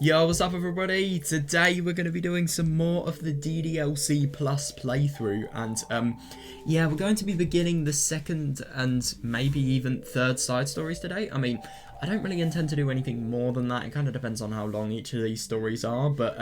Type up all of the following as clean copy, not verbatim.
Yo, what's up everybody? Today we're going to be doing some more of the DDLC Plus playthrough, and yeah, we're going to be beginning the second and maybe even third side stories today. I mean, I don't really intend to do anything more than that. It kind of depends on how long each of these stories are, but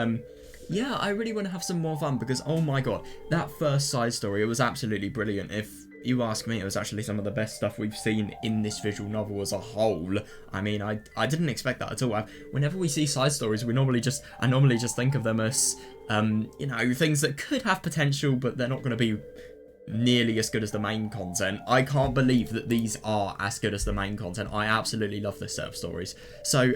yeah, I really want to have some more fun because, oh my god, that first side story, it was absolutely brilliant. If you ask me, it was actually some of the best stuff we've seen in this visual novel as a whole. I mean, I didn't expect that at all. Whenever we see side stories, I normally just think of them as, you know, things that could have potential, but they're not going to be nearly as good as the main content. I can't believe that these are as good as the main content. I absolutely love this set of stories. So,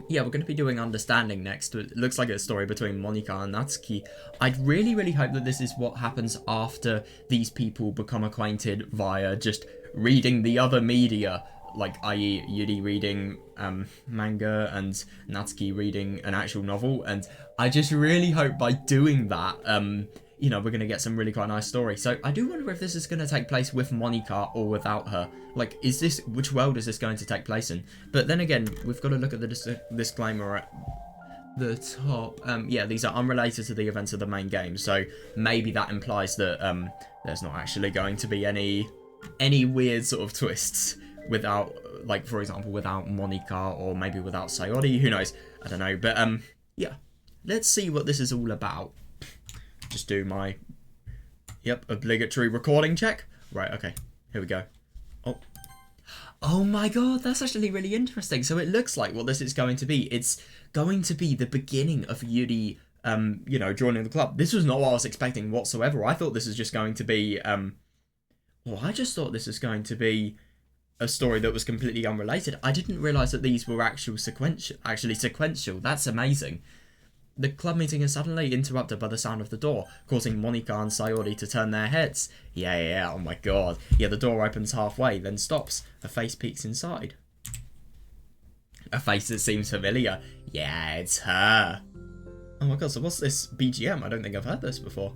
yeah, we're going to be doing Understanding next. It looks like a story between Monika and Natsuki. I'd really hope that this is what happens after these people become acquainted via just reading the other media, like i.e. Yuri reading manga and Natsuki reading an actual novel. And I just really hope by doing that, you know, we're going to get some really quite nice story. So I do wonder if this is going to take place with Monika or without her. Like, which world is this going to take place in? But then again, we've got to look at the disclaimer at the top. Yeah, these are unrelated to the events of the main game. So maybe that implies that there's not actually going to be any weird sort of twists without, like, for example, without Monika or maybe without Sayori. Who knows? I don't know. But yeah, let's see what this is all about. Just do my, obligatory recording check. Right, okay, here we go. Oh my god, that's actually really interesting. So it looks like what this is going to be. It's going to be the beginning of Yuri, you know, joining the club. This was not what I was expecting whatsoever. I thought this was just going to be, well, I just thought this was going to be a story that was completely unrelated. I didn't realise that these were actually sequential. That's amazing. The club meeting is suddenly interrupted by the sound of the door, causing Monika and Sayori to turn their heads. Yeah, oh my god. Yeah, the door opens halfway, then stops. A face peeks inside. A face that seems familiar. Yeah, it's her. Oh my god, so what's this BGM? I don't think I've heard this before.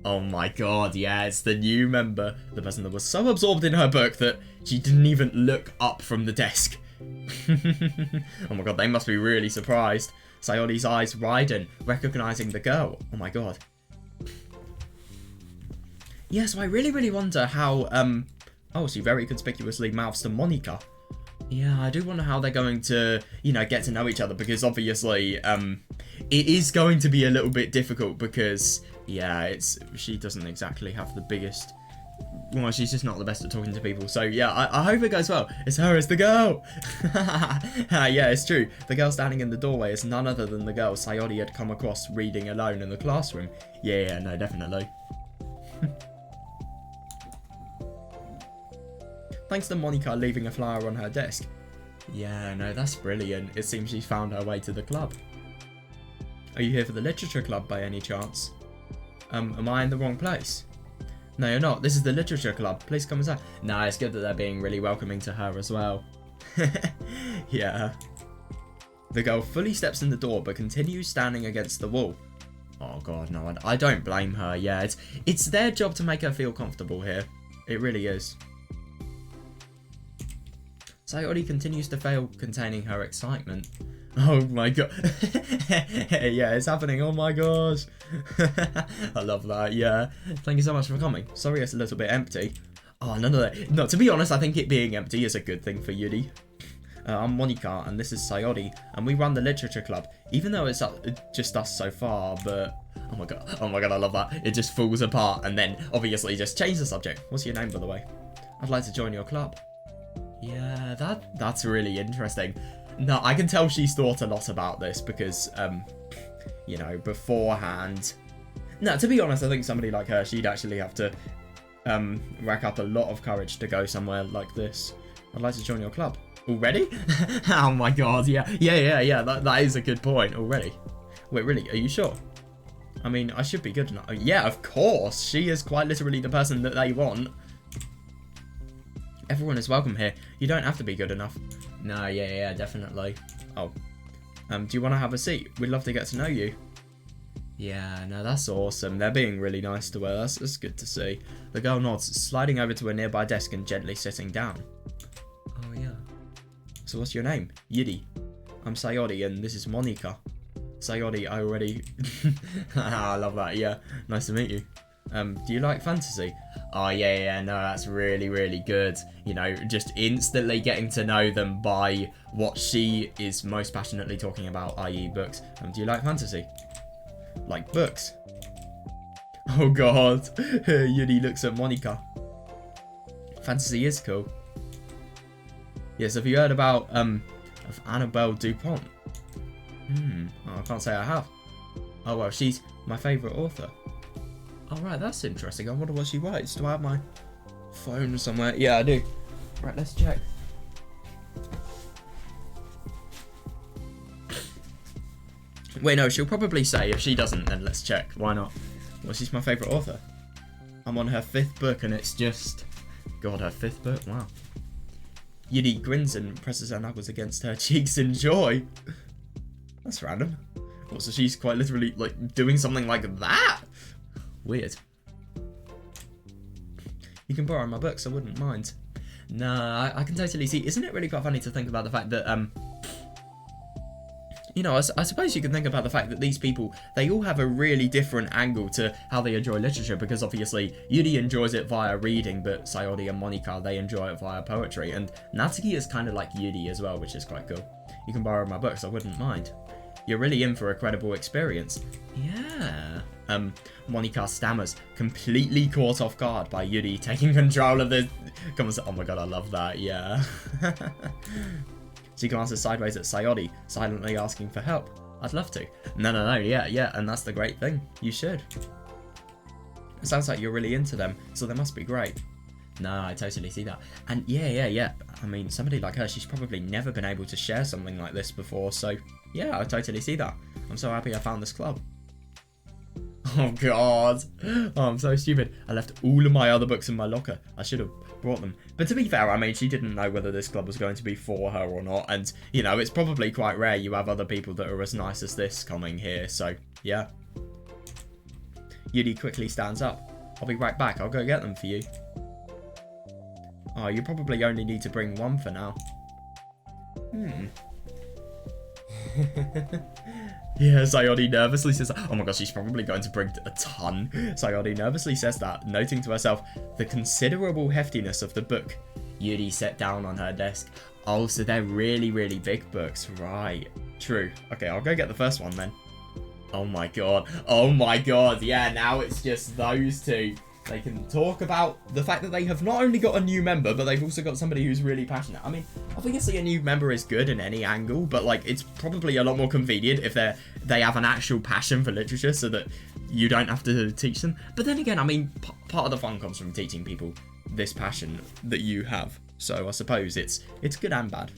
Oh my god, yeah, it's the new member. The person that was so absorbed in her book that she didn't even look up from the desk. Oh my god, they must be really surprised. Sayori's eyes widen, recognizing the girl. Oh my god. Yeah, so I really wonder how, oh, she very conspicuously mouths to Monika. Yeah, I do wonder how they're going to, you know, get to know each other, because obviously, it is going to be a little bit difficult because, yeah, she doesn't exactly have the biggest, well, she's just not the best at talking to people. So yeah, I hope it goes well. It's her, it's the girl. Yeah, it's true. The girl standing in the doorway is none other than the girl Sayori had come across reading alone in the classroom. Yeah, no, definitely. Thanks to Monika leaving a flower on her desk. Yeah, no, that's brilliant. It seems she's found her way to the club. Are you here for the literature club by any chance? Am I in the wrong place? No, you're not. This is the literature club. Please come inside. No, it's good that they're being really welcoming to her as well. Yeah. The girl fully steps in the door, but continues standing against the wall. Oh god, no, I don't blame her. Yeah, it's their job to make her feel comfortable here. It really is. Sayori continues to fail containing her excitement. Oh my god. Yeah, it's happening. Oh my gosh. I love that. Yeah. Thank you so much for coming. Sorry it's a little bit empty. Oh, none of that. No, to be honest, I think it being empty is a good thing for Yuri. I'm Monika, and this is Sayori, and we run the literature club, even though it's just us so far, but... Oh my god, I love that. It just falls apart, and then, obviously, just change the subject. What's your name, by the way? I'd like to join your club. Yeah, that's really interesting. No, I can tell she's thought a lot about this because, you know, beforehand... No, to be honest, I think somebody like her, she'd actually have to rack up a lot of courage to go somewhere like this. I'd like to join your club. Already? Oh my god, yeah, that is a good point, already. Wait, really, are you sure? I mean, I should be good enough. Yeah, of course, she is quite literally the person that they want. Everyone is welcome here. You don't have to be good enough. No, yeah, definitely. Oh. Do you want to have a seat? We'd love to get to know you. Yeah, no, that's awesome. They're being really nice to her. That's good to see. The girl nods, sliding over to a nearby desk and gently sitting down. Oh, yeah. So what's your name? Yuri. I'm Sayori, and this is Monika. Sayori, I already... I love that, yeah. Nice to meet you. Do you like fantasy? Oh, yeah, no, that's really, really good. You know, just instantly getting to know them by what she is most passionately talking about, i.e. books. Do you like fantasy? Like books? Oh, God. Yuri looks at Monika. Fantasy is cool. Yes, have you heard about, of Annabelle Dupont? Oh, I can't say I have. Oh, well, she's my favourite author. Oh, right, that's interesting. I wonder what she writes. Do I have my phone somewhere? Yeah, I do. Right, let's check. Wait, no, she'll probably say. If she doesn't, then let's check. Why not? Well, she's my favourite author. I'm on her 5th book, and it's just... God, her 5th book? Wow. Yuri grins and presses her knuckles against her cheeks in joy. That's random. Well, so she's quite literally, like, doing something like that? Weird. You can borrow my books, I wouldn't mind. Nah, I can totally see. Isn't it really quite funny to think about the fact that, you know, I suppose you can think about the fact that these people, they all have a really different angle to how they enjoy literature, because obviously Yuri enjoys it via reading, but Sayori and Monika, they enjoy it via poetry, and Natsuki is kind of like Yuri as well, which is quite cool. You can borrow my books, I wouldn't mind. You're really in for a credible experience. Yeah. Monika stammers, completely caught off guard by Yuri taking control of the... Oh my god, I love that, yeah. She glances sideways at Sayori, silently asking for help. I'd love to. No, yeah, and that's the great thing. You should. It sounds like you're really into them, so they must be great. No, I totally see that. And yeah. I mean, somebody like her, she's probably never been able to share something like this before, so yeah, I totally see that. I'm so happy I found this club. Oh god. Oh, I'm so stupid. I left all of my other books in my locker. I should have brought them. But to be fair, I mean, she didn't know whether this club was going to be for her or not. And, you know, it's probably quite rare you have other people that are as nice as this coming here. So, yeah. Yuri quickly stands up. I'll be right back. I'll go get them for you. Oh, you probably only need to bring one for now. Yeah, Sayori nervously says that. Oh my gosh, she's probably going to bring a ton. Sayori nervously says that, noting to herself the considerable heftiness of the book. Yuri sat down on her desk. Oh, so they're really, really big books. Right. True. Okay, I'll go get the first one then. Oh my god. Yeah, now it's just those two. They can talk about the fact that they have not only got a new member, but they've also got somebody who's really passionate. I mean, obviously a new member is good in any angle, but like it's probably a lot more convenient if they have an actual passion for literature, so that you don't have to teach them. But then again, I mean, part of the fun comes from teaching people this passion that you have. So I suppose it's good and bad.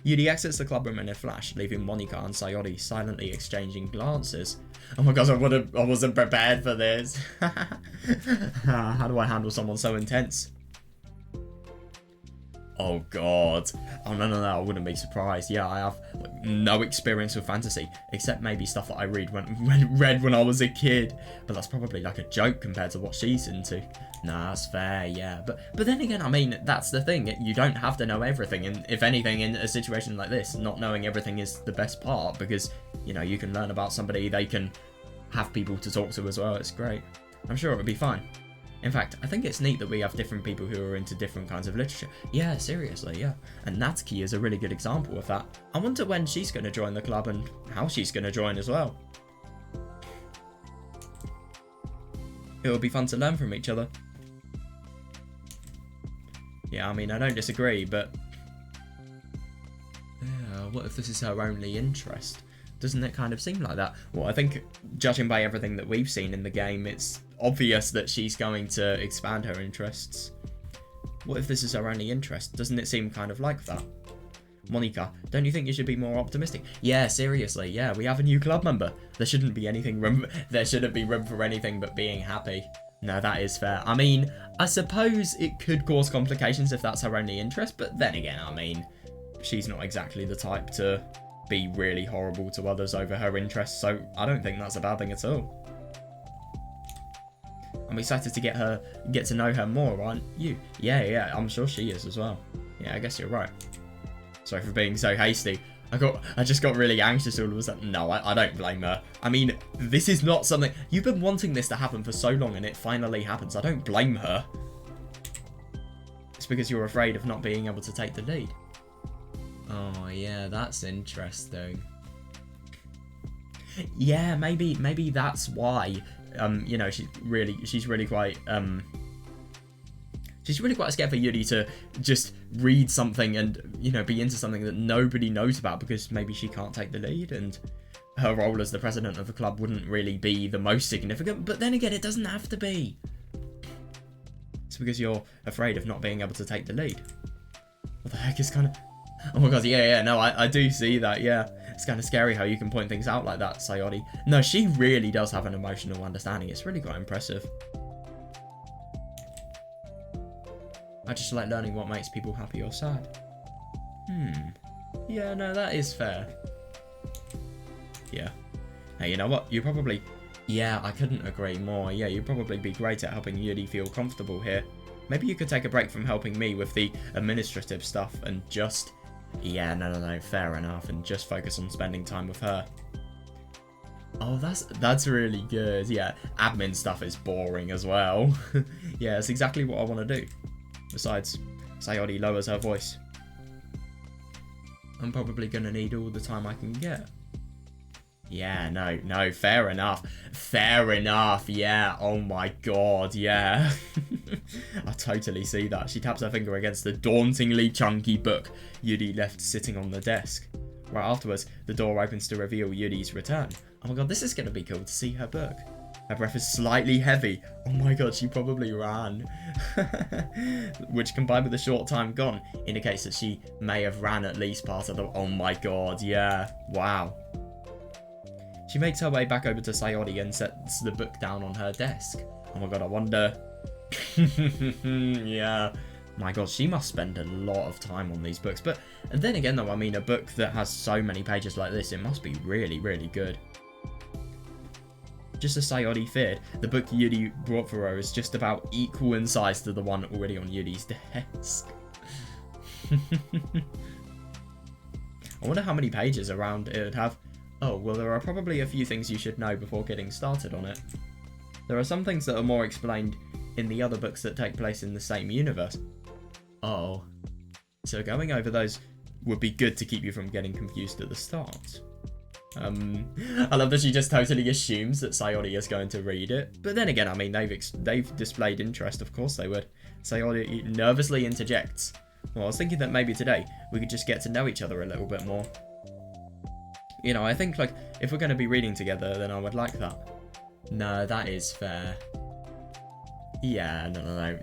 Yuri exits the club room in a flash, leaving Monika and Sayori silently exchanging glances. Oh my gosh, I wasn't prepared for this. How do I handle someone so intense? Oh god. Oh no, I wouldn't be surprised. Yeah, I have like, no experience with fantasy, except maybe stuff that I read when I was a kid. But that's probably like a joke compared to what she's into. Nah, that's fair, yeah. But then again, I mean, that's the thing. You don't have to know everything, and if anything, in a situation like this, not knowing everything is the best part, because, you know, you can learn about somebody, they can have people to talk to as well. It's great. I'm sure it'll be fine. In fact, I think it's neat that we have different people who are into different kinds of literature. Yeah, seriously, yeah. And Natsuki is a really good example of that. I wonder when she's going to join the club and how she's going to join as well. It'll be fun to learn from each other. Yeah, I mean, I don't disagree, but... yeah, what if this is her only interest? Doesn't it kind of seem like that? Well, I think, judging by everything that we've seen in the game, it's obvious that she's going to expand her interests. What if this is her only interest? Doesn't it seem kind of like that? Monika, don't you think you should be more optimistic? Yeah, seriously, yeah, we have a new club member. There shouldn't be room for anything but being happy. No, that is fair. I mean, I suppose it could cause complications if that's her only interest, but then again, I mean, she's not exactly the type to be really horrible to others over her interests, so I don't think that's a bad thing at all. I'm excited to get to know her more, aren't you? Yeah, I'm sure she is as well. Yeah, I guess you're right. Sorry for being so hasty. I just got really anxious all of a sudden. No, I don't blame her. I mean, this is not something... You've been wanting this to happen for so long and it finally happens. I don't blame her. It's because you're afraid of not being able to take the lead. Oh, yeah, that's interesting. Yeah, maybe that's why, you know, she's really quite scared for Yuri to just read something and, you know, be into something that nobody knows about, because maybe she can't take the lead and her role as the president of the club wouldn't really be the most significant. But then again, it doesn't have to be. It's because you're afraid of not being able to take the lead. What the heck is kind of... Oh my god, yeah, no, I do see that, yeah. It's kind of scary how you can point things out like that, Sayori. No, she really does have an emotional understanding. It's really quite impressive. I just like learning what makes people happy or sad. Yeah, no, that is fair. Yeah. Hey, you know what? You probably... Yeah, I couldn't agree more. Yeah, you'd probably be great at helping Yuri feel comfortable here. Maybe you could take a break from helping me with the administrative stuff and just... Yeah, no, fair enough. And just focus on spending time with her. Oh, that's really good. Yeah, admin stuff is boring as well. Yeah, it's exactly what I want to do. Besides, Sayori lowers her voice. I'm probably going to need all the time I can get. Yeah, no, fair enough. Fair enough, yeah. Oh my god, yeah. I totally see that. She taps her finger against the dauntingly chunky book Yuri left sitting on the desk. Right afterwards, the door opens to reveal Yuri's return. Oh my god, this is going to be cool to see her book. Her breath is slightly heavy. Oh my god, she probably ran. Which, combined with the short time gone, indicates that she may have ran at least part of the... Oh my god, yeah. Wow. She makes her way back over to Sayori and sets the book down on her desk. Oh my god, I wonder... Yeah. My god, she must spend a lot of time on these books. But then again though, I mean, a book that has so many pages like this, it must be really, really good. Just as Sayori feared, the book Yuri brought for her is just about equal in size to the one already on Yuri's desk. I wonder how many pages around it would have. Oh, well, there are probably a few things you should know before getting started on it. There are some things that are more explained in the other books that take place in the same universe. Oh. So going over those would be good to keep you from getting confused at the start. I love that she just totally assumes that Sayori is going to read it. But then again, I mean, they've displayed interest, of course they would. Sayori nervously interjects. Well, I was thinking that maybe today we could just get to know each other a little bit more. You know, I think, like, if we're going to be reading together, then I would like that. No, that is fair. Yeah,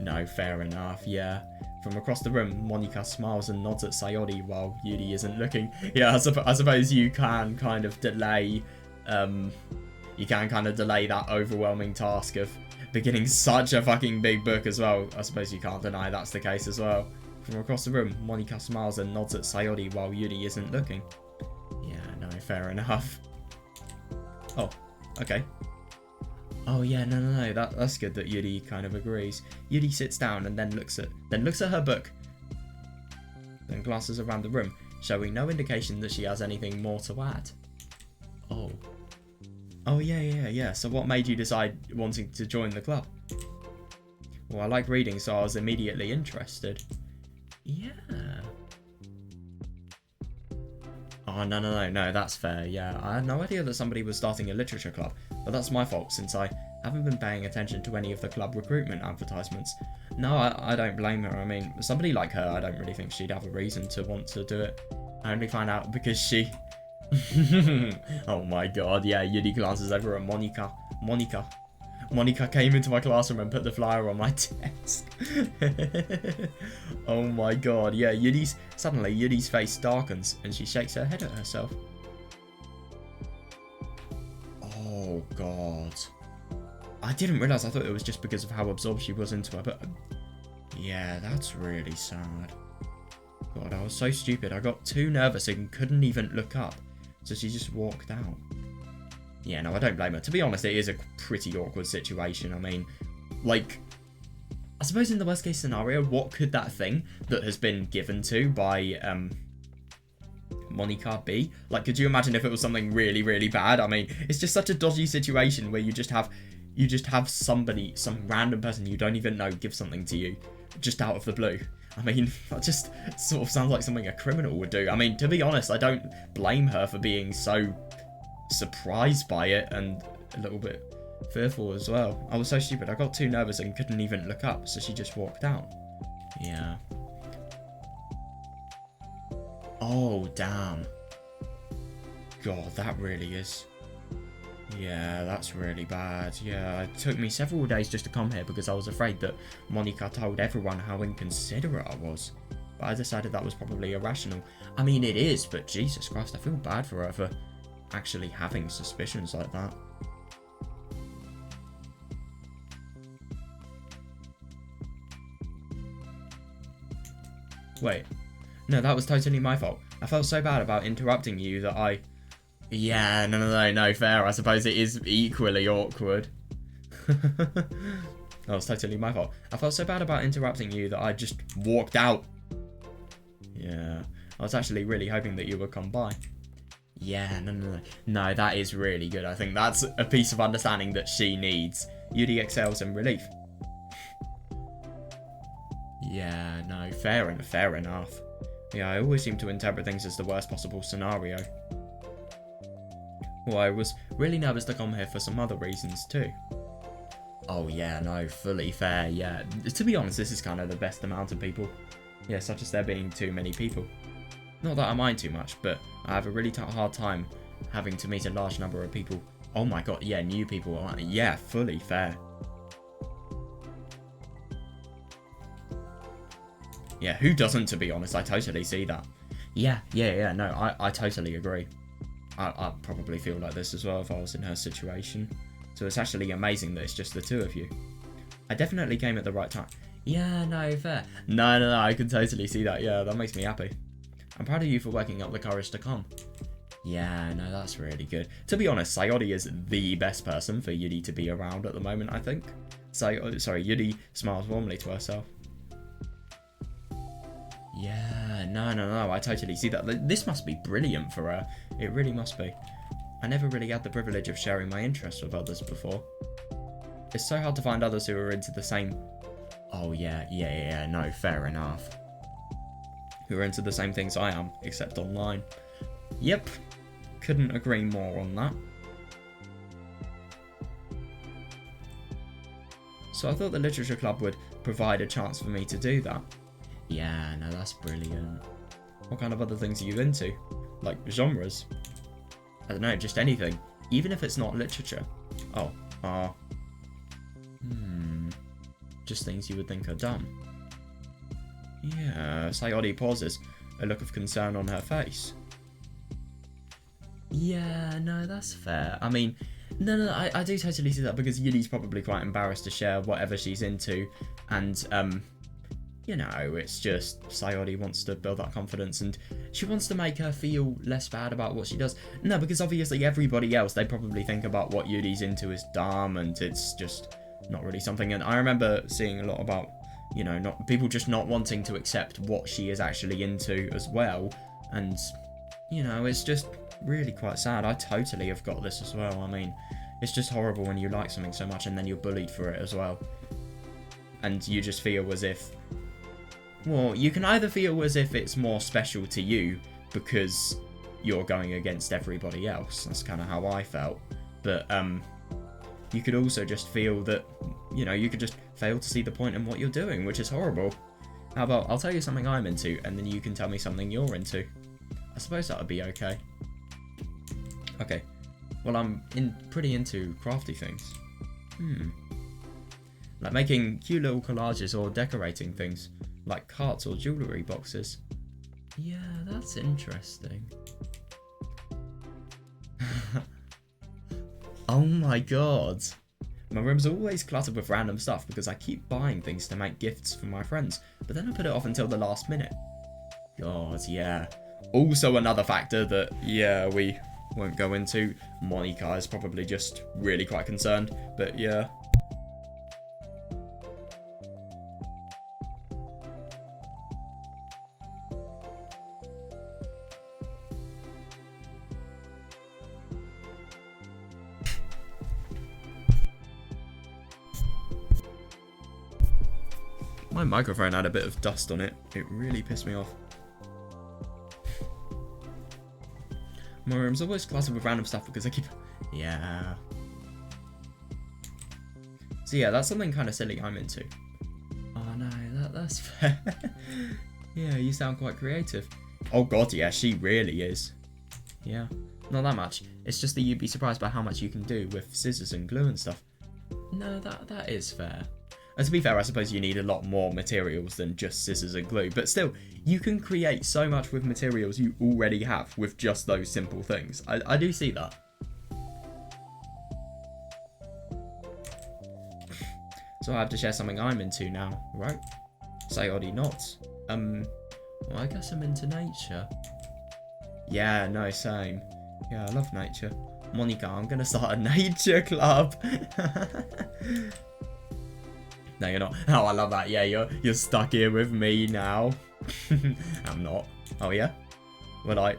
no, fair enough, yeah. From across the room, Monika smiles and nods at Sayori while Yuri isn't looking. Yeah, I suppose you can kind of delay, that overwhelming task of beginning such a fucking big book as well. I suppose you can't deny that's the case as well. From across the room, Monika smiles and nods at Sayori while Yuri isn't looking. Yeah, no, fair enough. Oh, okay. Oh yeah, no, that's good that Yuri kind of agrees. Yuri sits down and then looks at her book. Then glances around the room, showing no indication that she has anything more to add. Oh. Oh yeah. So what made you decide wanting to join the club? Well, I like reading, so I was immediately interested. Yeah. Oh, no, that's fair, yeah. I had no idea that somebody was starting a literature club, but that's my fault since I haven't been paying attention to any of the club recruitment advertisements. No, I don't blame her. I mean, somebody like her, I don't really think she'd have a reason to want to do it. I only find out because she... Oh my god, yeah, Yuri glances over at Monika. Monika came into my classroom and put the flyer on my desk. Oh my god, yeah, suddenly Yuri's face darkens and she shakes her head at herself. Oh god. I didn't realise, I thought it was just because of how absorbed she was into her, but... Yeah, that's really sad. God, I was so stupid. I got too nervous and couldn't even look up. So she just walked out. Yeah, no, I don't blame her. To be honest, it is a pretty awkward situation. I mean, like, suppose in the worst case scenario, what could that thing that has been given to by Monica be? Like, could you imagine if it was something really, really bad? I mean, it's just such a dodgy situation where you just have somebody, some random person you don't even know give something to you just out of the blue. I mean, that just sort of sounds like something a criminal would do. I mean, to be honest, I don't blame her for being so surprised by it and a little bit fearful as well. I was so stupid. I got too nervous and couldn't even look up, so she just walked out. Yeah. Oh, damn. God, that really is... Yeah, that's really bad. Yeah, it took me several days just to come here because I was afraid that Monica told everyone how inconsiderate I was. But I decided that was probably irrational. I mean, it is, but Jesus Christ, I feel bad for her for actually having suspicions like that. Wait. No, that was totally my fault. I felt so bad about interrupting you that I... Yeah, no, fair. I suppose it is equally awkward. That was totally my fault. I felt so bad about interrupting you that I just walked out. Yeah, I was actually really hoping that you would come by. Yeah, no, that is really good. I think that's a piece of understanding that she needs. Yuri excels in relief. Yeah, no, fair enough. Yeah, I always seem to interpret things as the worst possible scenario. Well, I was really nervous to come here for some other reasons too. Oh yeah, no, fully fair, yeah. To be honest, this is kind of the best amount of people. Yeah, such as there being too many people. Not that I mind too much, but I have a really hard time having to meet a large number of people. Oh my god, yeah, new people. Yeah, fully fair. Yeah, who doesn't, to be honest? I totally see that. Yeah, no, I totally agree. I'd probably feel like this as well if I was in her situation. So it's actually amazing that it's just the two of you. I definitely came at the right time. Yeah, no, fair. No, I can totally see that. Yeah, that makes me happy. I'm proud of you for working up the courage to come. Yeah, no, that's really good. To be honest, Sayori is the best person for Yuri to be around at the moment, I think. Yuri smiles warmly to herself. Yeah, no, I totally see that. This must be brilliant for her. It really must be. I never really had the privilege of sharing my interests with others before. It's so hard to find others who are into the same... Oh, yeah, no, fair enough. Who are into the same things I am, except online. Yep, couldn't agree more on that. So I thought the literature club would provide a chance for me to do that. Yeah, no, that's brilliant. What kind of other things are you into? Like genres? I don't know, just anything. Even if it's not literature. Oh, just things you would think are dumb. Yeah, Sayori pauses, a look of concern on her face. Yeah, no, that's fair. I mean, no, I do totally see that because Yuri's probably quite embarrassed to share whatever she's into, and, you know, it's just Sayori wants to build that confidence and she wants to make her feel less bad about what she does. No, because obviously everybody else, they probably think about what Yuri's into is dumb and it's just not really something. And I remember seeing a lot about, you know, people just not wanting to accept what she is actually into as well. And, you know, it's just really quite sad. I totally have got this as well. I mean, it's just horrible when you like something so much and then you're bullied for it as well. And you just feel as if... Well, you can either feel as if it's more special to you because you're going against everybody else. That's kind of how I felt. But you could also just feel that, you know, you could just fail to see the point in what you're doing, which is horrible. How about I'll tell you something I'm into and then you can tell me something you're into. I suppose that would be okay. Okay. Well, I'm pretty into crafty things. Like making cute little collages or decorating things. Like carts or jewellery boxes. Yeah, that's interesting. Oh my god. My room's always cluttered with random stuff because I keep buying things to make gifts for my friends, but then I put it off until the last minute. God, yeah. Also another factor that, yeah, we won't go into. Monica is probably just really quite concerned, but yeah. My microphone had a bit of dust on it. It really pissed me off. My room's always cluttered with random stuff because I keep... Yeah. So yeah, that's something kind of silly I'm into. Oh no, that's fair. Yeah, you sound quite creative. Oh god, yeah, she really is. Yeah, not that much. It's just that you'd be surprised by how much you can do with scissors and glue and stuff. No, that is fair. And to be fair, I suppose you need a lot more materials than just scissors and glue, but still, you can create so much with materials you already have with just those simple things. I do see that. So I have to share something I'm into now, right? Sayori not. Well, I guess I'm into nature. Yeah, no, same. Yeah, I love nature. Monica, I'm gonna start a nature club. No, you're not. Oh, I love that. Yeah, you're stuck here with me now. I'm not. Oh, yeah? Well,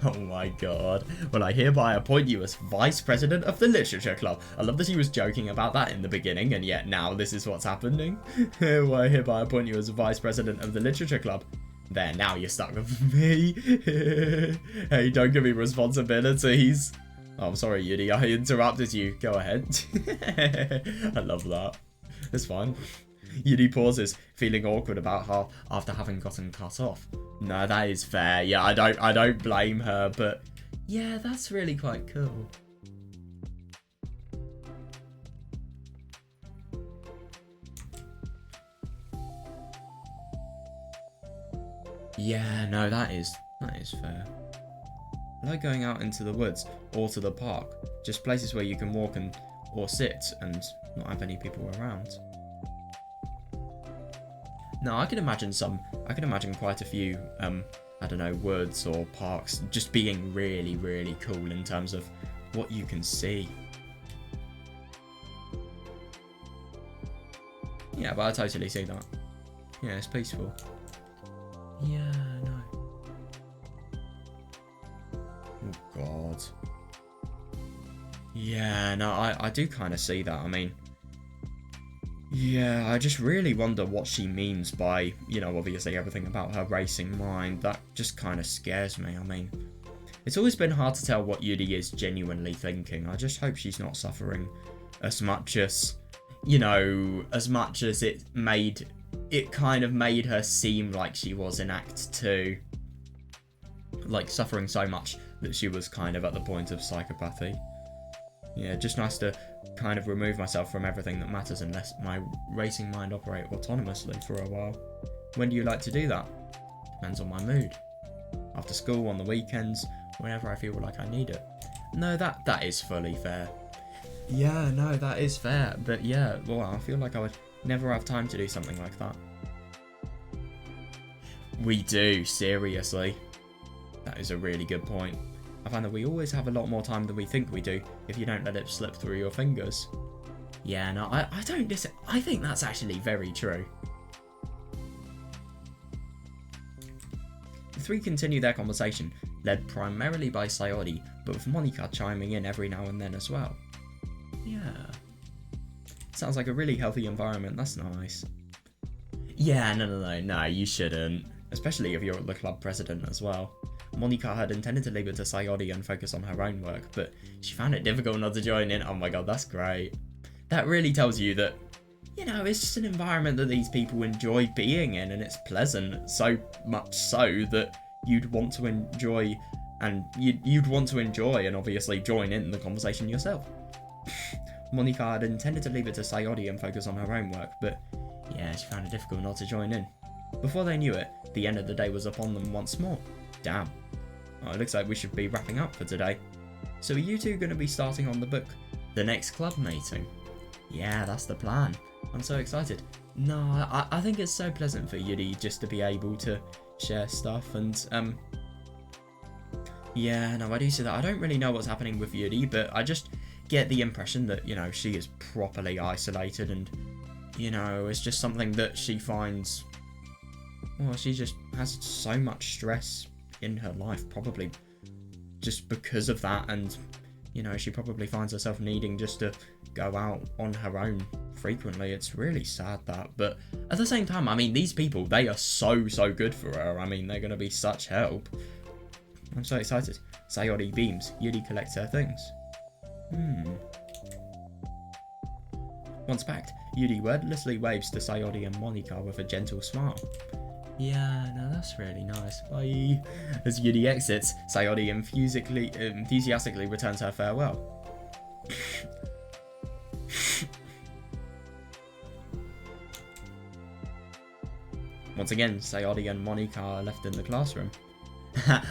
oh my god. Well, I hereby appoint you as Vice President of the Literature Club. I love that he was joking about that in the beginning, and yet now this is what's happening. Well, I hereby appoint you as Vice President of the Literature Club. There, now you're stuck with me. Hey, don't give me responsibilities. Oh, I'm sorry, Yuri, I interrupted you. Go ahead. I love that. It's fine. Yuri pauses, feeling awkward about her after having gotten cut off. No, that is fair. Yeah, I don't blame her, but yeah, that's really quite cool. Yeah, no, that is fair. I like going out into the woods or to the park, just places where you can walk or sit and not have any people around. No, I can imagine quite a few, I don't know, woods or parks just being really, really cool in terms of what you can see. Yeah, but I totally see that. Yeah, it's peaceful. Yeah, no. Oh, God. Yeah, no, I do kind of see that. I mean, yeah, I just really wonder what she means by, you know, obviously everything about her racing mind. That just kind of scares me. I mean, it's always been hard to tell what Yuri is genuinely thinking. I just hope she's not suffering as much as, you know, as much as it kind of made her seem like she was in Act 2. Like, suffering so much that she was kind of at the point of psychopathy. Yeah, just nice to kind of remove myself from everything that matters and let my racing mind operate autonomously for a while. When do you like to do that? Depends on my mood. After school, on the weekends, whenever I feel like I need it. No, that is fully fair. Yeah, no, that is fair. But yeah, well, I feel like I would never have time to do something like that. We do, seriously. That is a really good point. I find that we always have a lot more time than we think we do if you don't let it slip through your fingers. Yeah, no, I think that's actually very true. The three continue their conversation, led primarily by Sayori, but with Monica chiming in every now and then as well. Yeah. Sounds like a really healthy environment, that's nice. Yeah, no, you shouldn't. Especially if you're the club president as well. Monica had intended to leave it to Sayori and focus on her own work, but she found it difficult not to join in. Oh my god, that's great. That really tells you that, you know, it's just an environment that these people enjoy being in, and it's pleasant, so much so that you'd want to enjoy and obviously join in the conversation yourself. Monica had intended to leave it to Sayori and focus on her own work, but yeah, she found it difficult not to join in. Before they knew it, the end of the day was upon them once more. Damn. Oh, it looks like we should be wrapping up for today. So are you two going to be starting on the book, the next club meeting? Yeah, that's the plan. I'm so excited. No, I think it's so pleasant for Yuri just to be able to share stuff and, yeah, no, I do see that. I don't really know what's happening with Yuri, but I just get the impression that, you know, she is properly isolated and, you know, it's just something that she finds, well, she just has so much stress in her life, probably just because of that, and, you know, she probably finds herself needing just to go out on her own frequently. It's really sad that, but at the same time, I mean, these people, they are so good for her. I mean, they're going to be such help. I'm so excited. Sayori beams. Yuri collects her things. Once packed, Yuri wordlessly waves to Sayori and Monika with a gentle smile. Yeah, no, that's really nice. Bye. As Yuri exits, Sayori enthusiastically returns her farewell. Once again, Sayori and Monika are left in the classroom.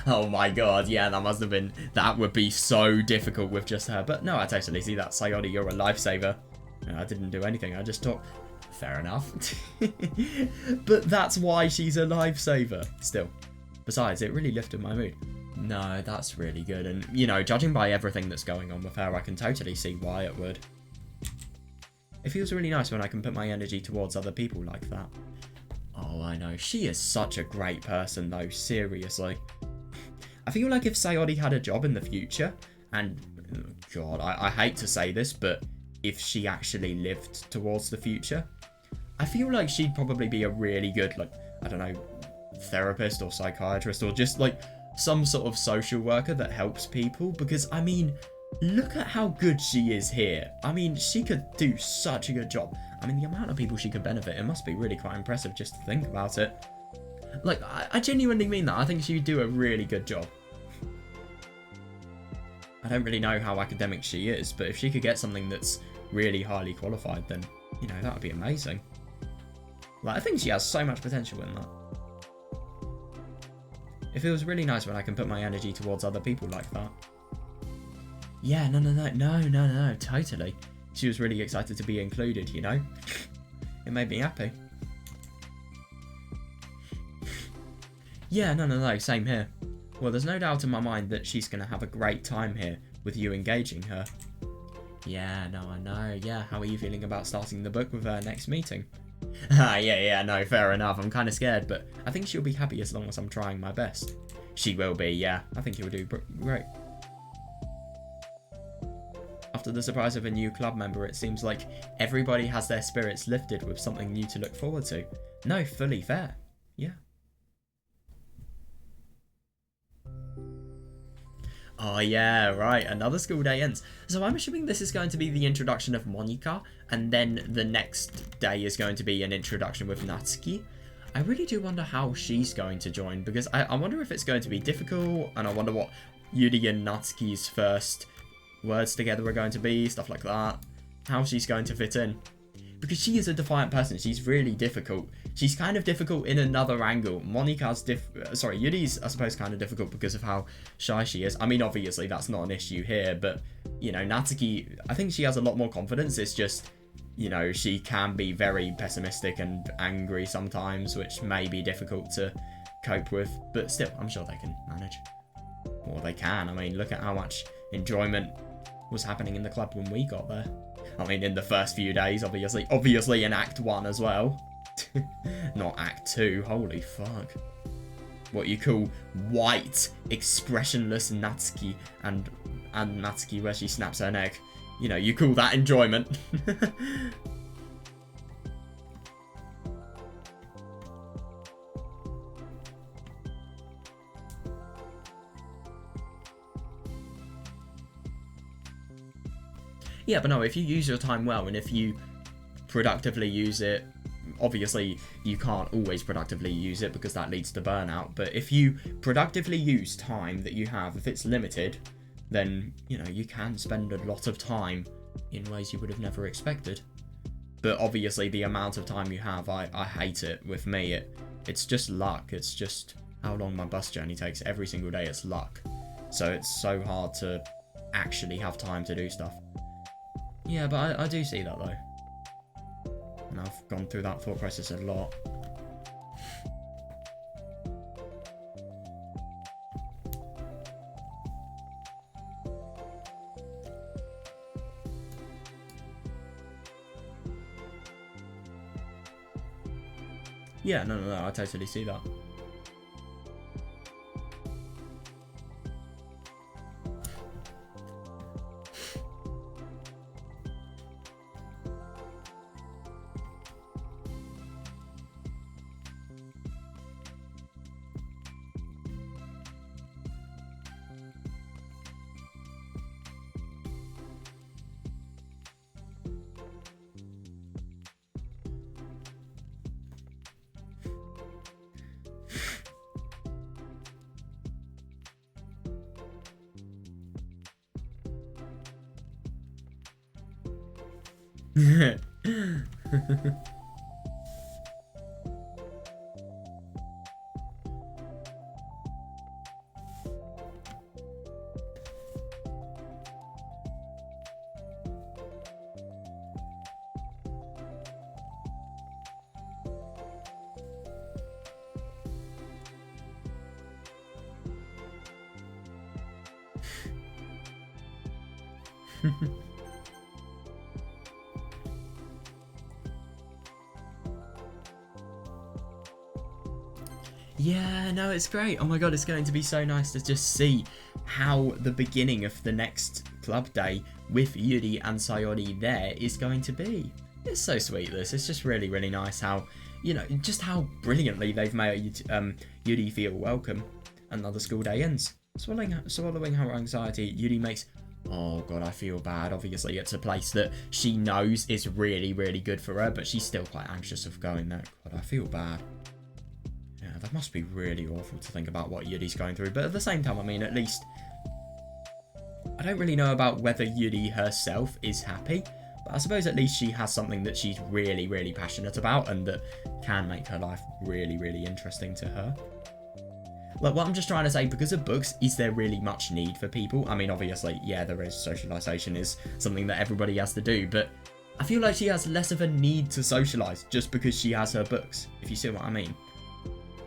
Oh my god, yeah, that would be so difficult with just her. But no, I totally see that. Sayori, you're a lifesaver. I didn't do anything, I just talked. Fair enough. But that's why she's a lifesaver. Still. Besides, it really lifted my mood. No, that's really good. And, you know, judging by everything that's going on with her, I can totally see why it would. It feels really nice when I can put my energy towards other people like that. Oh, I know. She is such a great person, though. Seriously. I feel like if Sayori had a job in the future, and, God, I hate to say this, but if she actually lived towards the future, I feel like she'd probably be a really good, like, I don't know, therapist or psychiatrist or just, like, some sort of social worker that helps people. Because, I mean, look at how good she is here. I mean, she could do such a good job. I mean, the amount of people she could benefit, it must be really quite impressive just to think about it. Like, I genuinely mean that. I think she would do a really good job. I don't really know how academic she is, but if she could get something that's really highly qualified, then, you know, that would be amazing. Like, I think she has so much potential in that. It feels really nice when I can put my energy towards other people like that. Yeah, no, totally. She was really excited to be included, you know? It made me happy. Yeah, no, same here. Well, there's no doubt in my mind that she's going to have a great time here with you engaging her. Yeah, no, I know. Yeah, how are you feeling about starting the book with her next meeting? Yeah, no, fair enough. I'm kind of scared, but I think she'll be happy as long as I'm trying my best. She will be, yeah. I think you'll do great. After the surprise of a new club member, it seems like everybody has their spirits lifted with something new to look forward to. No, fully fair. Yeah. Oh yeah, right, another school day ends. So I'm assuming this is going to be the introduction of Monika, and then the next day is going to be an introduction with Natsuki. I really do wonder how she's going to join, because I wonder if it's going to be difficult, and I wonder what Yuri and Natsuki's first words together are going to be, stuff like that. How she's going to fit in. Because she is a defiant person, she's really difficult. She's kind of difficult in another angle. Yuri's, I suppose, kind of difficult because of how shy she is. I mean, obviously, that's not an issue here, but, you know, Natsuki, I think she has a lot more confidence. It's just, you know, she can be very pessimistic and angry sometimes, which may be difficult to cope with. But still, I'm sure they can manage. Or they can. I mean, look at how much enjoyment was happening in the club when we got there. I mean, in the first few days, obviously in Act 1 as well. Not Act 2, holy fuck. What you call white, expressionless Natsuki and Natsuki where she snaps her neck. You know, you call that enjoyment. Yeah, but no, if you use your time well, and if you productively use it, obviously you can't always productively use it because that leads to burnout, but if you productively use time that you have, if it's limited, then, you know, you can spend a lot of time in ways you would have never expected. But obviously the amount of time you have, I hate it. With me, it's just luck. It's just how long my bus journey takes. Every single day it's luck. So it's so hard to actually have time to do stuff. Yeah, but I do see that though. And I've gone through that thought process a lot. Yeah, no, I totally see that. Yeah, no, it's great. Oh my god, it's going to be so nice to just see how the beginning of the next club day with Yuri and Sayori there is going to be. It's so sweet, this. It's just really, really nice how, you know, just how brilliantly they've made Yuri feel welcome. Another school day ends. Swallowing her anxiety, Yuri makes... Oh god, I feel bad. Obviously, it's a place that she knows is really, really good for her, but she's still quite anxious of going there. God, I feel bad. Yeah, that must be really awful to think about what Yuri's going through, but at the same time, I mean, at least... I don't really know about whether Yuri herself is happy, but I suppose at least she has something that she's really, really passionate about and that can make her life really, really interesting to her. Like, what I'm just trying to say, because of books, is there really much need for people? I mean, obviously, yeah, there is. Socialisation is something that everybody has to do, but I feel like she has less of a need to socialise just because she has her books, if you see what I mean.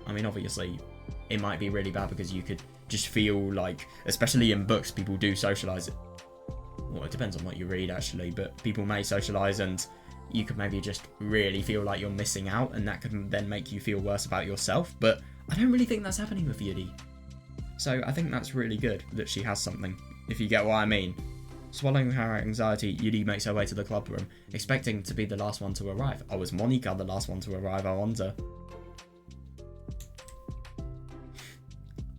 I mean, obviously, it might be really bad because you could just feel like, especially in books, people do socialise. Well, it depends on what you read, actually, but people may socialise and you could maybe just really feel like you're missing out, and that could then make you feel worse about yourself, but I don't really think that's happening with Yuri. So I think that's really good that she has something, if you get what I mean. Swallowing her anxiety, Yuri makes her way to the club room, expecting to be the last one to arrive. Oh, was Monika the last one to arrive, I wonder?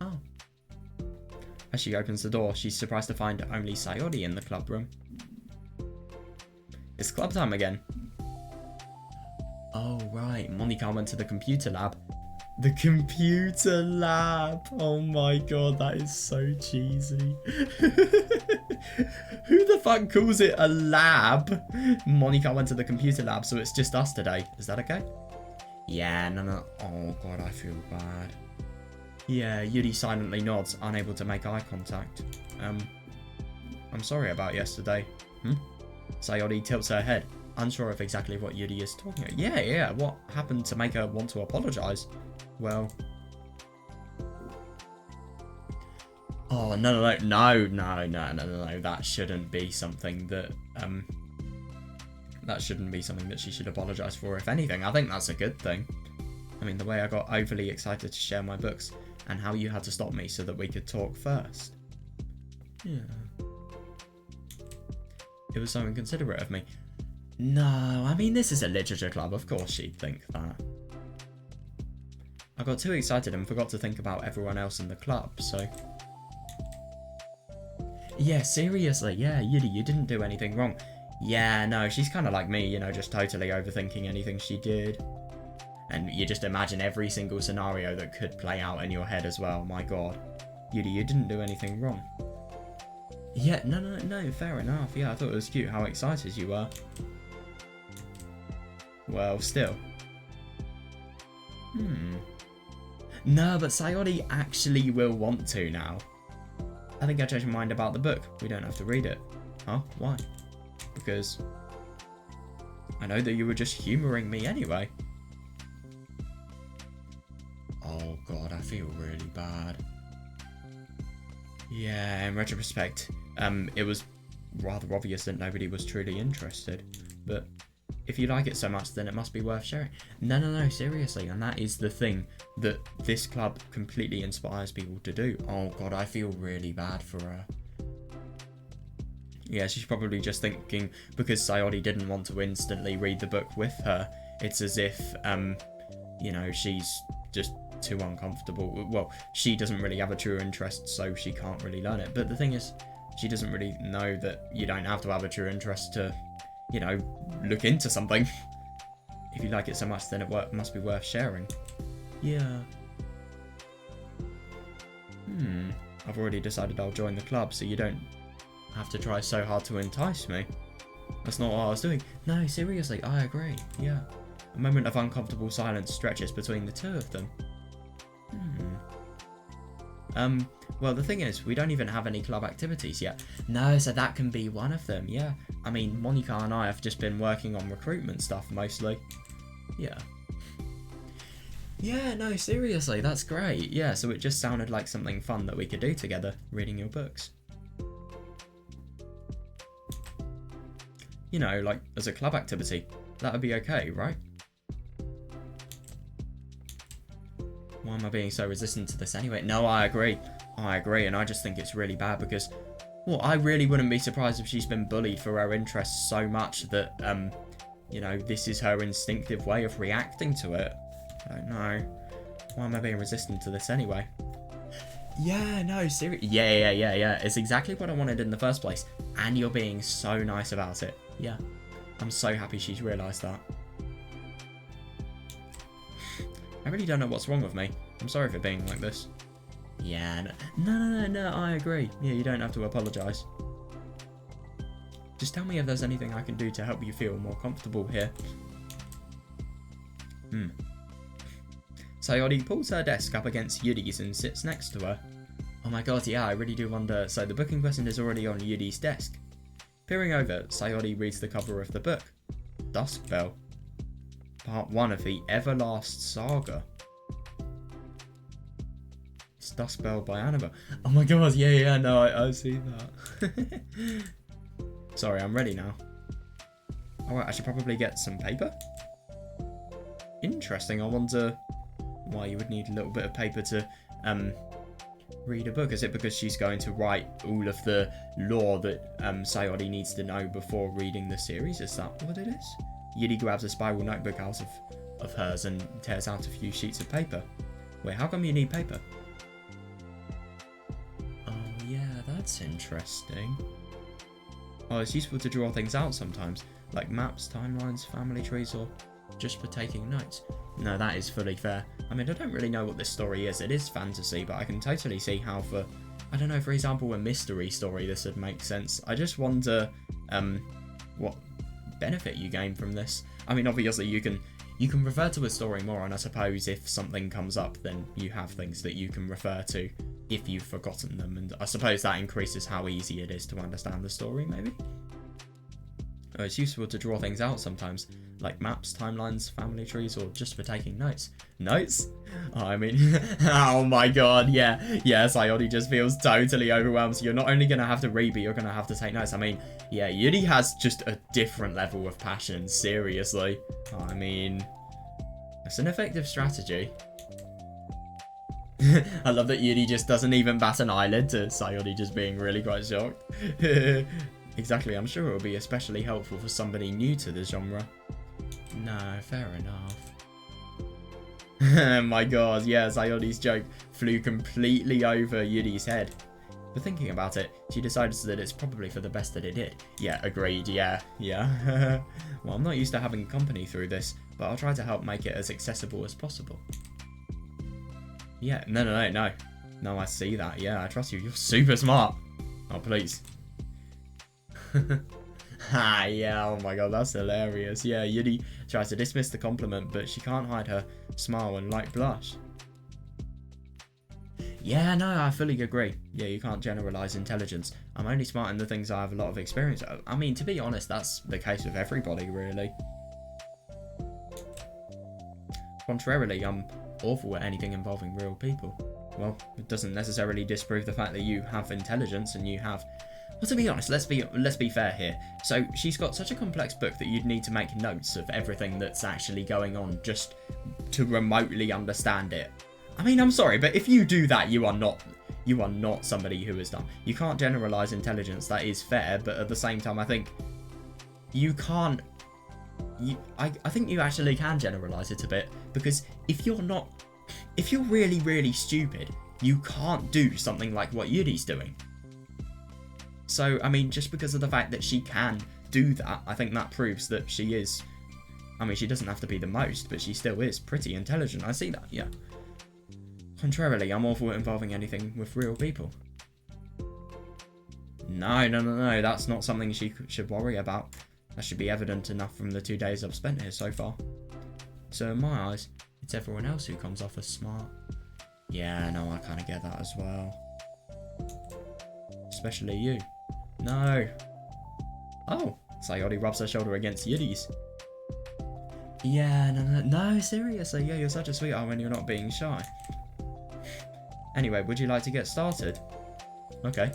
Oh. As she opens the door, she's surprised to find only Sayori in the club room. It's club time again. Oh, right. Monika went to the computer lab. The computer lab. Oh my god, that is so cheesy. Who the fuck calls it a lab? Monika went to the computer lab, so it's just us today. Is that okay? Yeah, no. Oh god, I feel bad. Yeah, Yuri silently nods, unable to make eye contact. I'm sorry about yesterday. Sayori tilts her head, unsure of exactly what Yuri is talking about. Yeah, what happened to make her want to apologise? Well... Oh, no, that shouldn't be something that, that shouldn't be something that she should apologise for, if anything. I think that's a good thing. I mean, the way I got overly excited to share my books, and how you had to stop me so that we could talk first. Yeah. It was so inconsiderate of me. No, I mean, this is a literature club. Of course she'd think that. I got too excited and forgot to think about everyone else in the club, so... Yeah, seriously, yeah, Yuri, you didn't do anything wrong. Yeah, no, she's kind of like me, you know, just totally overthinking anything she did. And you just imagine every single scenario that could play out in your head as well, my god. Yuri, you didn't do anything wrong. Yeah, no, fair enough. Yeah, I thought it was cute how excited you were. Well, still. No, but Sayori actually will want to now. I think I changed my mind about the book. We don't have to read it. Huh? Why? Because I know that you were just humouring me anyway. Oh god, I feel really bad. Yeah, in retrospect, it was rather obvious that nobody was truly interested. But if you like it so much, then it must be worth sharing. No, seriously. And that is the thing that this club completely inspires people to do. Oh god, I feel really bad for her. Yeah, she's probably just thinking, because Sayori didn't want to instantly read the book with her, it's as if, you know, she's just too uncomfortable. Well, she doesn't really have a true interest, so she can't really learn it. But the thing is, she doesn't really know that you don't have to have a true interest to, you know, look into something. If you like it so much, then it must be worth sharing. Yeah. I've already decided I'll join the club, so you don't have to try so hard to entice me. That's not what I was doing. No, seriously, I agree. Yeah. A moment of uncomfortable silence stretches between the two of them. Well, the thing is, we don't even have any club activities yet. No, so that can be one of them, yeah. I mean, Monica and I have just been working on recruitment stuff, mostly. Yeah. Yeah, no, seriously, that's great. Yeah, so it just sounded like something fun that we could do together, reading your books. You know, like, as a club activity. That would be okay, right? Why am I being so resistant to this anyway? No, I agree. I agree, and I just think it's really bad because, well, I really wouldn't be surprised if she's been bullied for her interests so much that, you know, this is her instinctive way of reacting to it. I don't know. Why am I being resistant to this anyway? Yeah, no, seriously. Yeah. It's exactly what I wanted in the first place. And you're being so nice about it. Yeah. I'm so happy she's realised that. I really don't know what's wrong with me. I'm sorry for being like this. Yeah, no, I agree. Yeah, you don't have to apologise. Just tell me if there's anything I can do to help you feel more comfortable here. Sayori pulls her desk up against Yuri's and sits next to her. Oh my god, yeah, I really do wonder. So the book in question is already on Yuri's desk. Peering over, Sayori reads the cover of the book. Dusk Bell. Part 1 of the Everlast Saga. It's Dusk Bell by Annabelle. Oh my god, yeah, no, I see that. Sorry, I'm ready now. Alright, I should probably get some paper. Interesting, I wonder why you would need a little bit of paper to read a book. Is it because she's going to write all of the lore that Sayori needs to know before reading the series? Is that what it is? Yuri grabs a spiral notebook out of hers and tears out a few sheets of paper. Wait, how come you need paper? Oh yeah, that's interesting. Oh, it's useful to draw things out sometimes, like maps, timelines, family trees, or just for taking notes. No, that is fully fair. I mean, I don't really know what this story is. It is fantasy, but I can totally see how for, I don't know, for example, a mystery story, this would make sense. I just wonder what benefit you gain from this. I mean, obviously you can refer to a story more, and I suppose if something comes up, then you have things that you can refer to if you've forgotten them, and I suppose that increases how easy it is to understand the story, maybe? Oh, it's useful to draw things out sometimes, like maps, timelines, family trees, or just for taking notes. Notes? Oh, I mean, oh my god, yeah, Sayori just feels totally overwhelmed, so you're not only going to have to read, but you're going to have to take notes. I mean, yeah, Yuri has just a different level of passion, seriously. Oh, I mean, it's an effective strategy. I love that Yuri just doesn't even bat an eyelid to Sayori just being really quite shocked. Exactly, I'm sure it will be especially helpful for somebody new to the genre. No, fair enough. My god, yeah, Sayori's joke flew completely over Yuri's head. But thinking about it, she decides that it's probably for the best that it did. Yeah, agreed, yeah. Well, I'm not used to having company through this, but I'll try to help make it as accessible as possible. Yeah, no. No, I see that, yeah, I trust you. You're super smart. Oh, please. Yeah, oh my god, that's hilarious. Yeah, Yuri tries to dismiss the compliment, but she can't hide her smile and light blush. Yeah, no, I fully agree. Yeah, you can't generalise intelligence. I'm only smart in the things I have a lot of experience of. I mean, to be honest, that's the case with everybody, really. Contrarily, I'm awful at anything involving real people. Well, it doesn't necessarily disprove the fact that you have intelligence and you have... Well, to be honest, let's be fair here. So, she's got such a complex book that you'd need to make notes of everything that's actually going on just to remotely understand it. I mean, I'm sorry, but if you do that, you are not somebody who is dumb. You can't generalize intelligence, that is fair, but at the same time, I think you can't... I think you actually can generalize it a bit, because if you're really, really stupid, you can't do something like what Yuri's doing. So, I mean, just because of the fact that she can do that, I think that proves that she is... I mean, she doesn't have to be the most, but she still is pretty intelligent. I see that, yeah. Contrarily, I'm awful at involving anything with real people. No, that's not something she should worry about. That should be evident enough from the 2 days I've spent here so far. So in my eyes, it's everyone else who comes off as smart. Yeah, no, I kind of get that as well. Especially you. No. Oh, Sayori rubs her shoulder against Yuri's. Yeah, no, seriously, yeah, you're such a sweetheart when you're not being shy. Anyway, would you like to get started? Okay.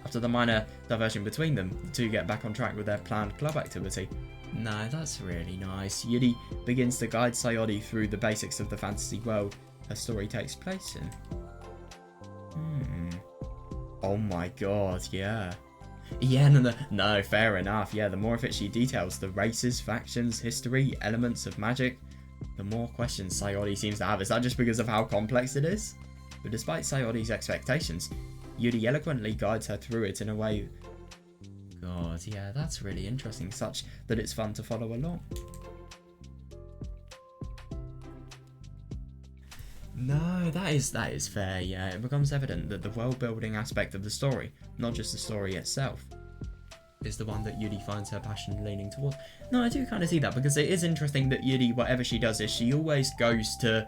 After the minor diversion between them, the two get back on track with their planned club activity. No, that's really nice. Yuri begins to guide Sayori through the basics of the fantasy world her story takes place in. Oh my god, yeah. Yeah, no, fair enough. Yeah, the more of it she details, the races, factions, history, elements of magic, the more questions Sayori seems to have. Is that just because of how complex it is? But despite Sayori's expectations, Yuri eloquently guides her through it in a way... God, yeah, that's really interesting, such that it's fun to follow along. No, that is fair, yeah. It becomes evident that the world-building aspect of the story, not just the story itself, is the one that Yuri finds her passion leaning towards. No, I do kind of see that, because it is interesting that Yuri, whatever she does, is she always goes to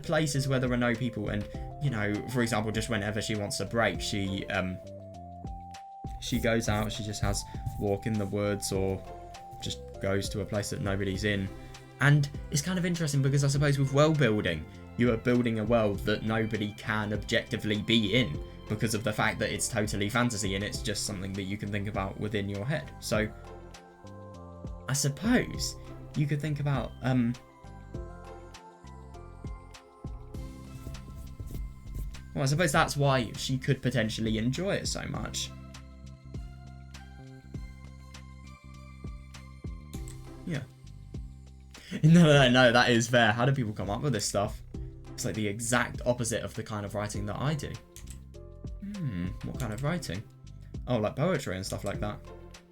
places where there are no people, and, you know, for example, just whenever she wants a break, she goes out, she just has walk in the woods, or just goes to a place that nobody's in. And it's kind of interesting because I suppose with world building, you are building a world that nobody can objectively be in because of the fact that it's totally fantasy and it's just something that you can think about within your head. So I suppose you could think about well, I suppose that's why she could potentially enjoy it so much. Yeah. No, that is fair. How do people come up with this stuff? It's like the exact opposite of the kind of writing that I do. What kind of writing? Oh, like poetry and stuff like that.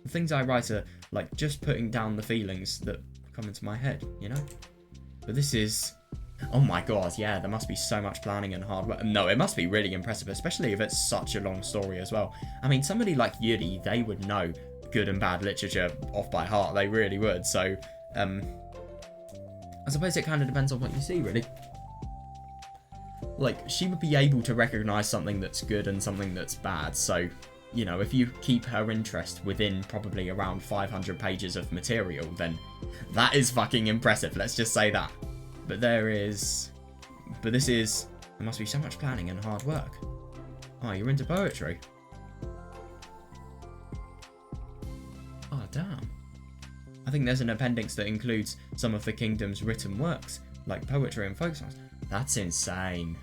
The things I write are like just putting down the feelings that come into my head, you know? But this is... Oh my god, yeah, there must be so much planning and hard work. No, it must be really impressive, especially if it's such a long story as well. I mean, somebody like Yuri, they would know good and bad literature off by heart. They really would. So, I suppose it kind of depends on what you see, really. Like, she would be able to recognise something that's good and something that's bad, so, you know, if you keep her interest within probably around 500 pages of material, then that is fucking impressive, let's just say that. But there must be so much planning and hard work. Oh, you're into poetry? Oh, damn. I think there's an appendix that includes some of the kingdom's written works, like poetry and folk songs. That's insane.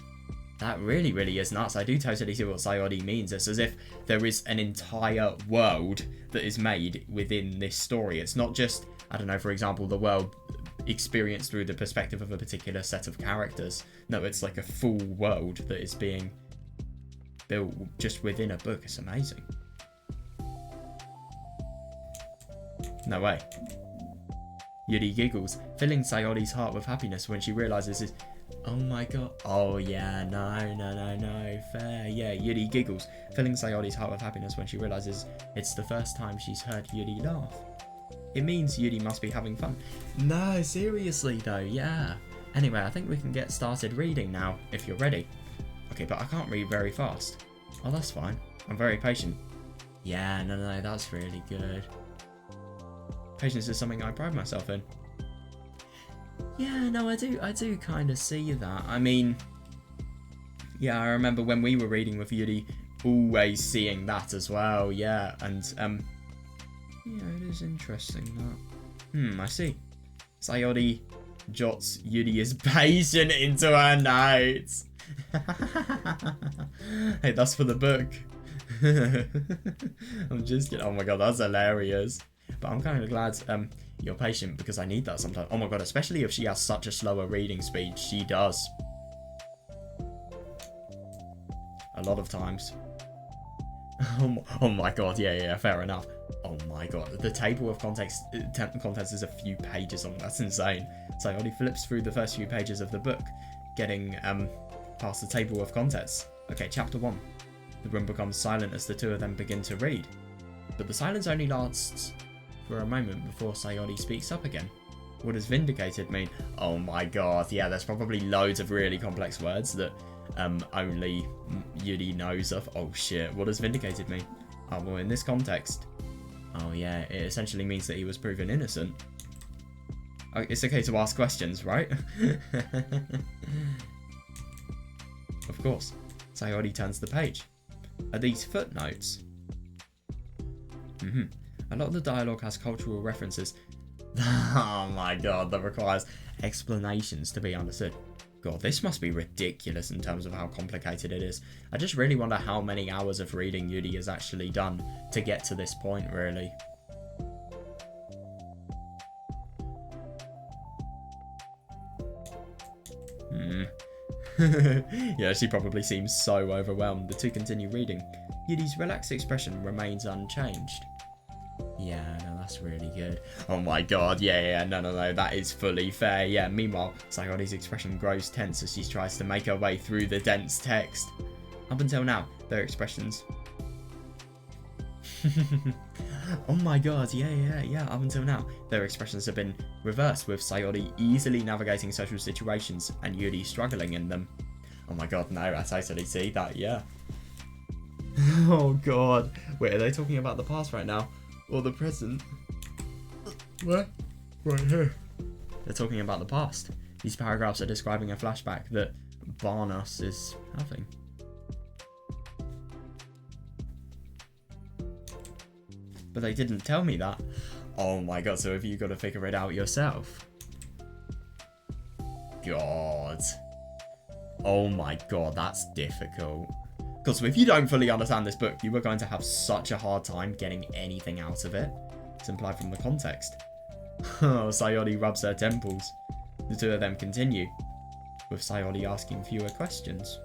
That really, really is nuts. I do totally see what Sayori means. It's as if there is an entire world that is made within this story. It's not just, I don't know, for example, the world experienced through the perspective of a particular set of characters. No, it's like a full world that is being built just within a book. It's amazing. No way. Yuri giggles, filling Sayori's heart with happiness when she realises his... Oh my god. Oh yeah, no, fair. Yeah, Yuri giggles, filling Sayori's heart with happiness when she realises it's the first time she's heard Yuri laugh. It means Yuri must be having fun. No, seriously though, yeah. Anyway, I think we can get started reading now, if you're ready. Okay, but I can't read very fast. Oh, that's fine. I'm very patient. Yeah, no, that's really good. Patience is something I pride myself in. Yeah, no, I do kind of see that. I mean, yeah, I remember when we were reading with Yuri, always seeing that as well, yeah, and, yeah, it is interesting that. I see. Sayori jots Yuri is patient into her notes. Hey, that's for the book. I'm just kidding. Oh my god, that's hilarious. But I'm kind of glad you're patient because I need that sometimes. Oh my god, especially if she has such a slower reading speed. She does. A lot of times. Oh my god, yeah, fair enough. Oh my god, the table of contents is a few pages long. That's insane. So I only flips through the first few pages of the book, getting past the table of contents. Okay, chapter 1. The room becomes silent as the two of them begin to read. But the silence only lasts for a moment before Sayori speaks up again. What does vindicated mean? Oh my god, yeah, there's probably loads of really complex words that only Yuri knows of. Oh shit, what does vindicated mean? Oh, well, in this context, oh yeah, it essentially means that he was proven innocent. Oh, it's okay to ask questions, right? Of course. Sayori turns the page. Are these footnotes? A lot of the dialogue has cultural references. Oh my god, that requires explanations to be understood. God, this must be ridiculous in terms of how complicated it is. I just really wonder how many hours of reading Yuri has actually done to get to this point, really. Yeah, she probably seems so overwhelmed. The two continue reading. Yuri's relaxed expression remains unchanged. Yeah, no, that's really good. Oh my god, yeah, no, that is fully fair. Yeah, meanwhile, Sayori's expression grows tense as she tries to make her way through the dense text. Up until now, their expressions... Oh my god, yeah, up until now, their expressions have been reversed, with Sayori easily navigating social situations and Yuri struggling in them. Oh my god, no, I totally see that, yeah. Oh god. Wait, are they talking about the past right now? Or the present? Where? Right here. They're talking about the past. These paragraphs are describing a flashback that Barnos is having. But they didn't tell me that. Oh my god, so have you got to figure it out yourself? God. Oh my god, that's difficult. Because if you don't fully understand this book, you are going to have such a hard time getting anything out of it. It's implied from the context. Oh, Sayori rubs her temples. The two of them continue, with Sayori asking fewer questions.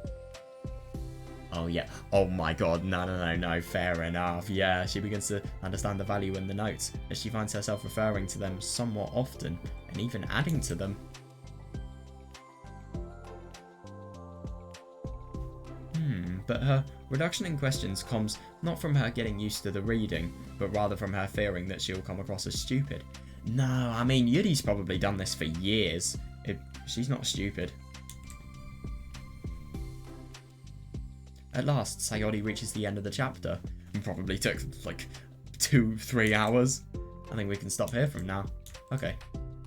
Oh yeah, oh my god, no, fair enough. Yeah, she begins to understand the value in the notes, as she finds herself referring to them somewhat often, and even adding to them. But her reduction in questions comes not from her getting used to the reading, but rather from her fearing that she'll come across as stupid. No, I mean, Yuri's probably done this for years. She's not stupid. At last, Sayori reaches the end of the chapter, and probably took like 2-3 hours. I think we can stop here from now. Okay.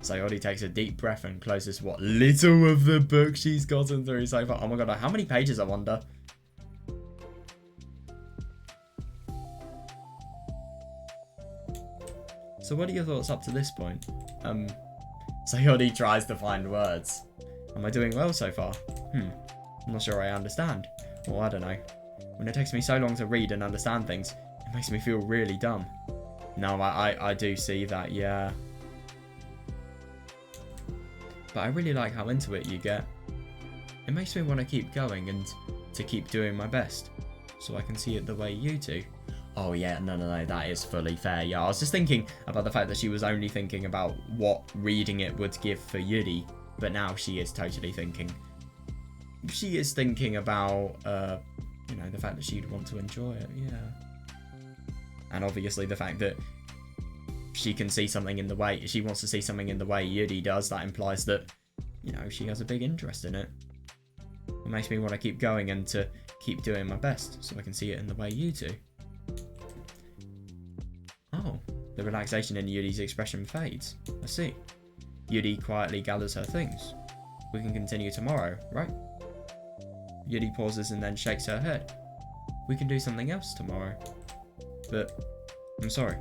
Sayori takes a deep breath and closes what little of the book she's gotten through so far. Oh my god, how many pages, I wonder? So what are your thoughts up to this point? Sayori tries to find words. Am I doing well so far? I'm not sure I understand. Well, I don't know. When it takes me so long to read and understand things, it makes me feel really dumb. No, I do see that, yeah. But I really like how into it you get. It makes me want to keep going and to keep doing my best, so I can see it the way you do. Oh yeah, no, that is fully fair. Yeah, I was just thinking about the fact that she was only thinking about what reading it would give for Yuri, but now she is totally thinking. She is thinking about, you know, the fact that she'd want to enjoy it, yeah. And obviously the fact that she can see something in the way, she wants to see something in the way Yuri does, that implies that, you know, she has a big interest in it. It makes me want to keep going and to keep doing my best, so I can see it in the way you do. Oh, the relaxation in Yuri's expression fades. I see. Yuri quietly gathers her things. We can continue tomorrow, right? Yuri pauses and then shakes her head. We can do something else tomorrow. But, I'm sorry.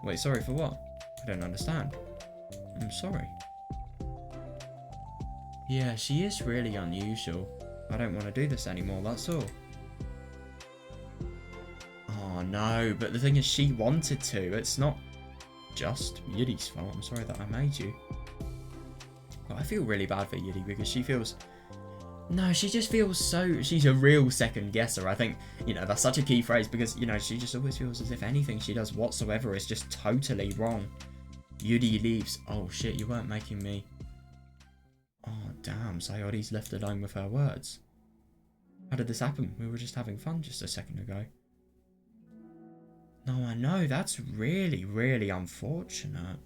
Wait, sorry for what? I don't understand. I'm sorry. Yeah, she is really unusual. I don't want to do this anymore, that's all. Oh no, but the thing is she wanted to. It's not just Yuri's fault. I'm sorry that I made you. But I feel really bad for Yuri because she feels... No, she just feels so... She's a real second guesser. I think, you know, that's such a key phrase because, you know, she just always feels as if anything she does whatsoever is just totally wrong. Yuri leaves. Oh shit, you weren't making me... Oh damn, Sayori's left alone with her words. How did this happen? We were just having fun just a second ago. No, I know, that's really, really unfortunate.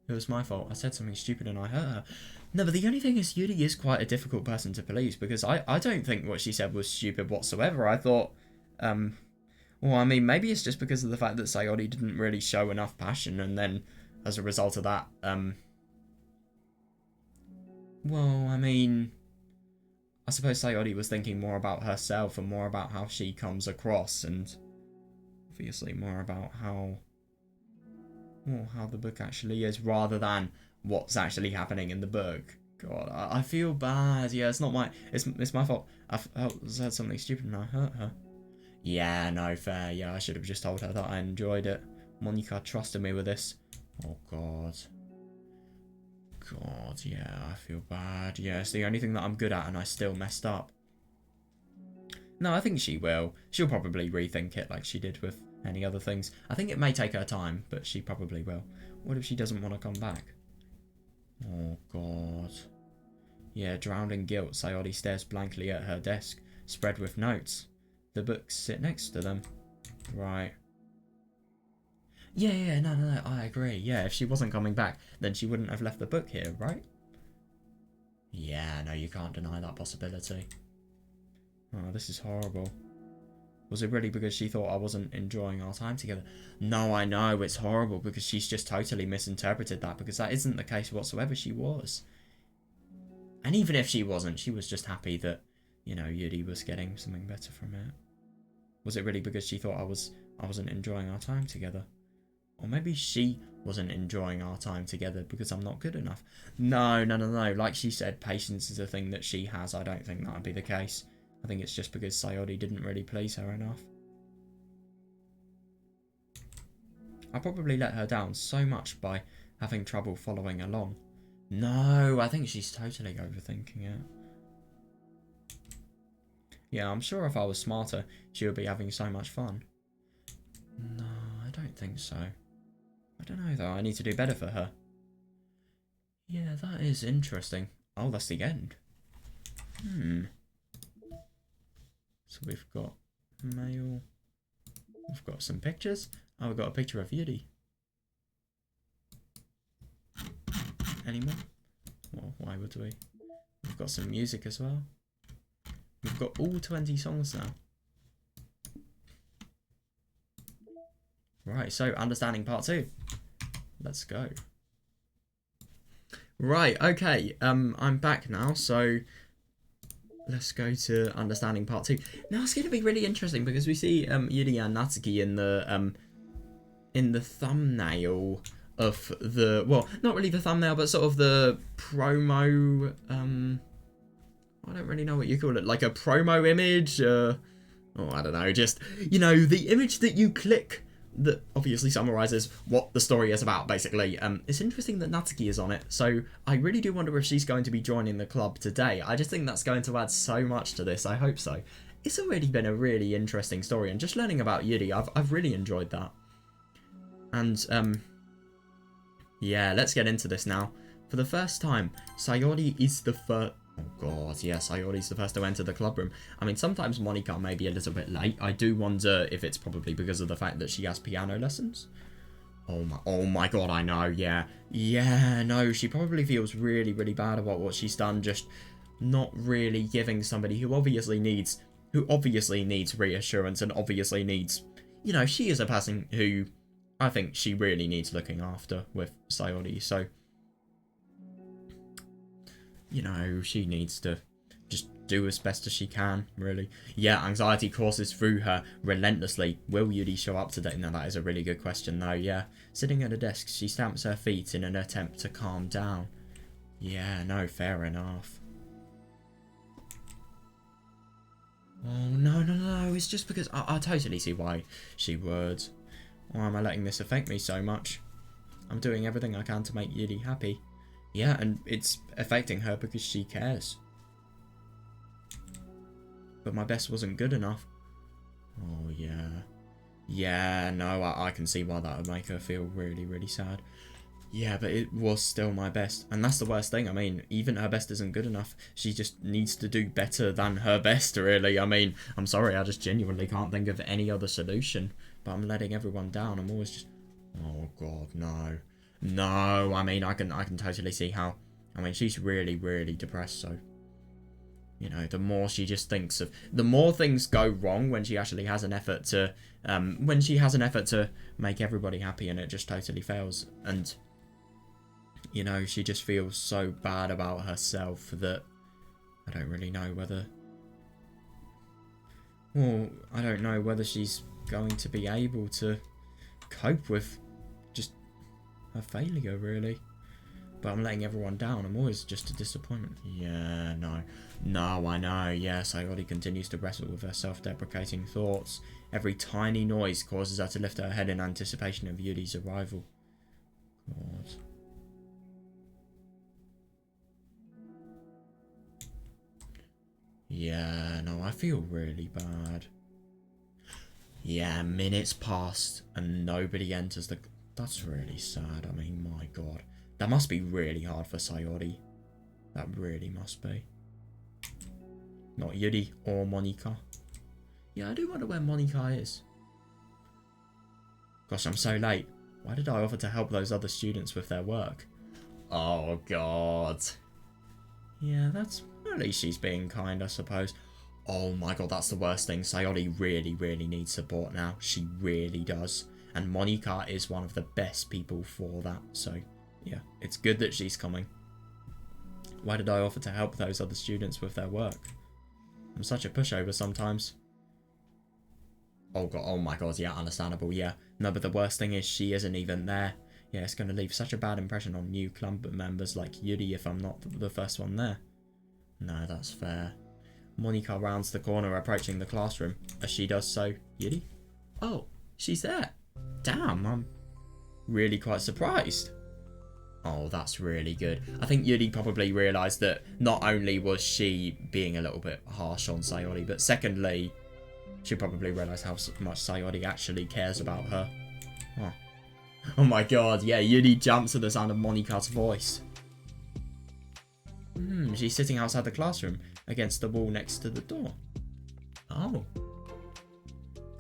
It was my fault. I said something stupid and I hurt her. No, but the only thing is Yuri is quite a difficult person to please because I don't think what she said was stupid whatsoever. I thought, well, I mean, maybe it's just because of the fact that Sayori didn't really show enough passion and then as a result of that, well, I mean, I suppose Sayori was thinking more about herself and more about how she comes across and obviously more about how, well, how the book actually is rather than what's actually happening in the book. God, I feel bad. Yeah, it's not my, it's my fault. I said something stupid and I hurt her. Yeah, no, fair. Yeah, I should have just told her that I enjoyed it. Monica trusted me with this. Oh, God. God, yeah, I feel bad. Yeah, it's the only thing that I'm good at and I still messed up. No, I think she will. She'll probably rethink it like she did with any other things. I think it may take her time, but she probably will. What if she doesn't want to come back? Oh, God. Yeah, drowned in guilt, Sayori stares blankly at her desk, spread with notes. The books sit next to them. Right. Yeah, no, I agree. Yeah, if she wasn't coming back, then she wouldn't have left the book here, right? Yeah, no, you can't deny that possibility. Oh, this is horrible. Was it really because she thought I wasn't enjoying our time together? No, I know, it's horrible because she's just totally misinterpreted that because that isn't the case whatsoever. She was. And even if she wasn't, she was just happy that, you know, Yuri was getting something better from it. Was it really because she thought I wasn't enjoying our time together? Or maybe she wasn't enjoying our time together because I'm not good enough. No. Like she said, patience is a thing that she has. I don't think that would be the case. I think it's just because Sayori didn't really please her enough. I probably let her down so much by having trouble following along. No, I think she's totally overthinking it. Yeah, I'm sure if I was smarter, she would be having so much fun. No, I don't think so. I don't know though, I need to do better for her. Yeah, that is interesting. Oh, that's the end. So we've got mail. We've got some pictures. Oh, we've got a picture of Yuri. Any more? Well, why would we? We've got some music as well. We've got all 20 songs now. Right, so understanding part 2. Let's go. Right, okay. I'm back now, so let's go to understanding part 2. Now it's going to be really interesting because we see Yuri and Natsuki in the thumbnail of the, well, not really the thumbnail, but sort of the promo. I don't really know what you call it, like a promo image. Oh, I don't know, just, you know, the image that you click that obviously summarizes what the story is about, basically. It's interesting that Natsuki is on it, so I really do wonder if she's going to be joining the club today. I just think that's going to add so much to this. I hope so. It's already been a really interesting story, and just learning about Yuri, I've really enjoyed that. And yeah, let's get into this now. For the first time, Sayori is the first. Oh god, yes, Sayori's the first to enter the club room. I mean, sometimes Monica may be a little bit late. I do wonder if it's probably because of the fact that she has piano lessons. Oh my god, I know, yeah. Yeah, no, she probably feels really, really bad about what she's done, just not really giving somebody who obviously needs reassurance and obviously needs, you know, she is a person who I think she really needs looking after with Sayori, so you know, she needs to just do as best as she can, really. Yeah, anxiety courses through her relentlessly. Will Yuri show up today? Now, that is a really good question, though, yeah. Sitting at a desk, she stamps her feet in an attempt to calm down. Yeah, no, fair enough. Oh, no, it's just because I totally see why she would. Why am I letting this affect me so much? I'm doing everything I can to make Yuri happy. Yeah, and it's affecting her because she cares. But my best wasn't good enough. Oh, yeah. Yeah, no, I can see why that would make her feel really, really sad. Yeah, but it was still my best. And that's the worst thing. I mean, even her best isn't good enough. She just needs to do better than her best, really. I mean, I'm sorry, I just genuinely can't think of any other solution. But I'm letting everyone down. I'm always just... Oh, God, no. No, I mean, I can totally see how... I mean, she's really, really depressed, so... You know, the more she just thinks of... The more things go wrong when she actually has an effort to... when she has an effort to make everybody happy and it just totally fails. And, you know, she just feels so bad about herself that I don't really know whether... Well, I don't know whether she's going to be able to cope with just her failure, really. But I'm letting everyone down. I'm always just a disappointment. Yeah, no. No, I know. Yes, Sayori continues to wrestle with her self-deprecating thoughts. Every tiny noise causes her to lift her head in anticipation of Yuri's arrival. God. Yeah, no, I feel really bad. Yeah, minutes passed and nobody enters the... That's really sad. I mean, my God. That must be really hard for Sayori. That really must be. Not Yuri or Monika. Yeah, I do wonder where Monika is. Gosh, I'm so late. Why did I offer to help those other students with their work? Oh, God. Yeah, that's... At least she's being kind, I suppose. Oh my God, that's the worst thing. Sayori really, really needs support now. She really does. And Monika is one of the best people for that, so... Yeah, it's good that she's coming. Why did I offer to help those other students with their work? I'm such a pushover sometimes. Oh God, oh my God, yeah, understandable, yeah. No, but the worst thing is she isn't even there. Yeah, it's going to leave such a bad impression on new club members like Yuri if I'm not the first one there. No, that's fair. Monika rounds the corner approaching the classroom. As she does so, Yuri? Oh, she's there. Damn, I'm really quite surprised. Oh, that's really good. I think Yuri probably realised that not only was she being a little bit harsh on Sayori, but secondly, she probably realised how much Sayori actually cares about her. Oh. Oh my God, yeah, Yuri jumps at the sound of Monika's voice. She's sitting outside the classroom, against the wall next to the door. Oh.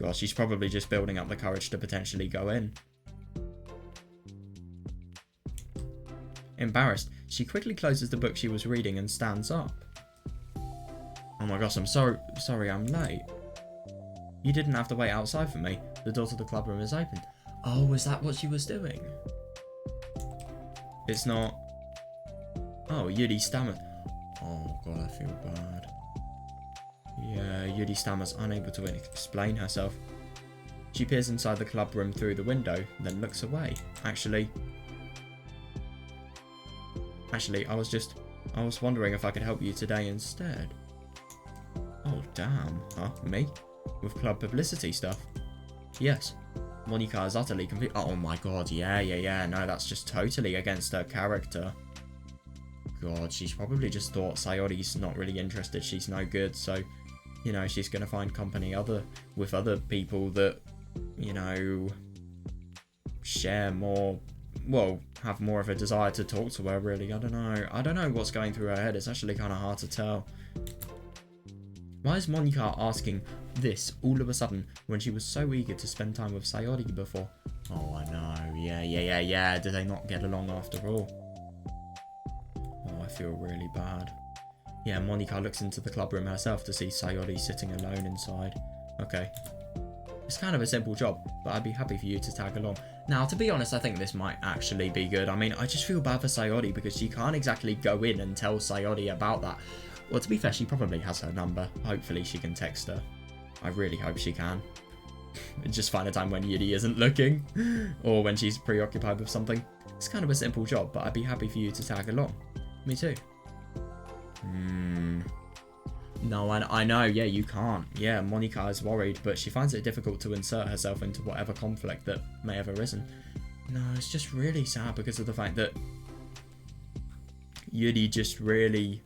God, she's probably just building up the courage to potentially go in. Embarrassed, she quickly closes the book she was reading and stands up. Oh my gosh, I'm sorry I'm late. You didn't have to wait outside for me. The door to the club room is open. Oh, was that what she was doing? It's not... Oh, Yuri stammers. Oh God, I feel bad. Yeah, Yuri stammers, unable to explain herself. She peers inside the club room through the window, then looks away. Actually, I was wondering if I could help you today instead. Oh, damn. Huh? Me? With club publicity stuff? Yes. Monika is utterly confused. Oh my God, yeah. No, that's just totally against her character. God, she's probably just thought Sayori's not really interested. She's no good, so, you know, she's going to find company with other people that, you know, share more... Well, have more of a desire to talk to her, really. I don't know what's going through her head. It's actually kind of hard to tell. Why is Monika asking this all of a sudden when she was so eager to spend time with Sayori before? Oh, I know. Yeah. Do they not get along after all? Oh, I feel really bad. Yeah, Monika looks into the club room herself to see Sayori sitting alone inside. Okay. It's kind of a simple job, but I'd be happy for you to tag along. Now, to be honest, I think this might actually be good. I mean, I just feel bad for Sayori because she can't exactly go in and tell Sayori about that. Well, to be fair, she probably has her number. Hopefully she can text her. I really hope she can. Just find a time when Yuri isn't looking, or when she's preoccupied with something. It's kind of a simple job, but I'd be happy for you to tag along. Me too. No, I know, yeah, you can't. Yeah, Monika is worried, but she finds it difficult to insert herself into whatever conflict that may have arisen. No, it's just really sad because of the fact that Yuri just really...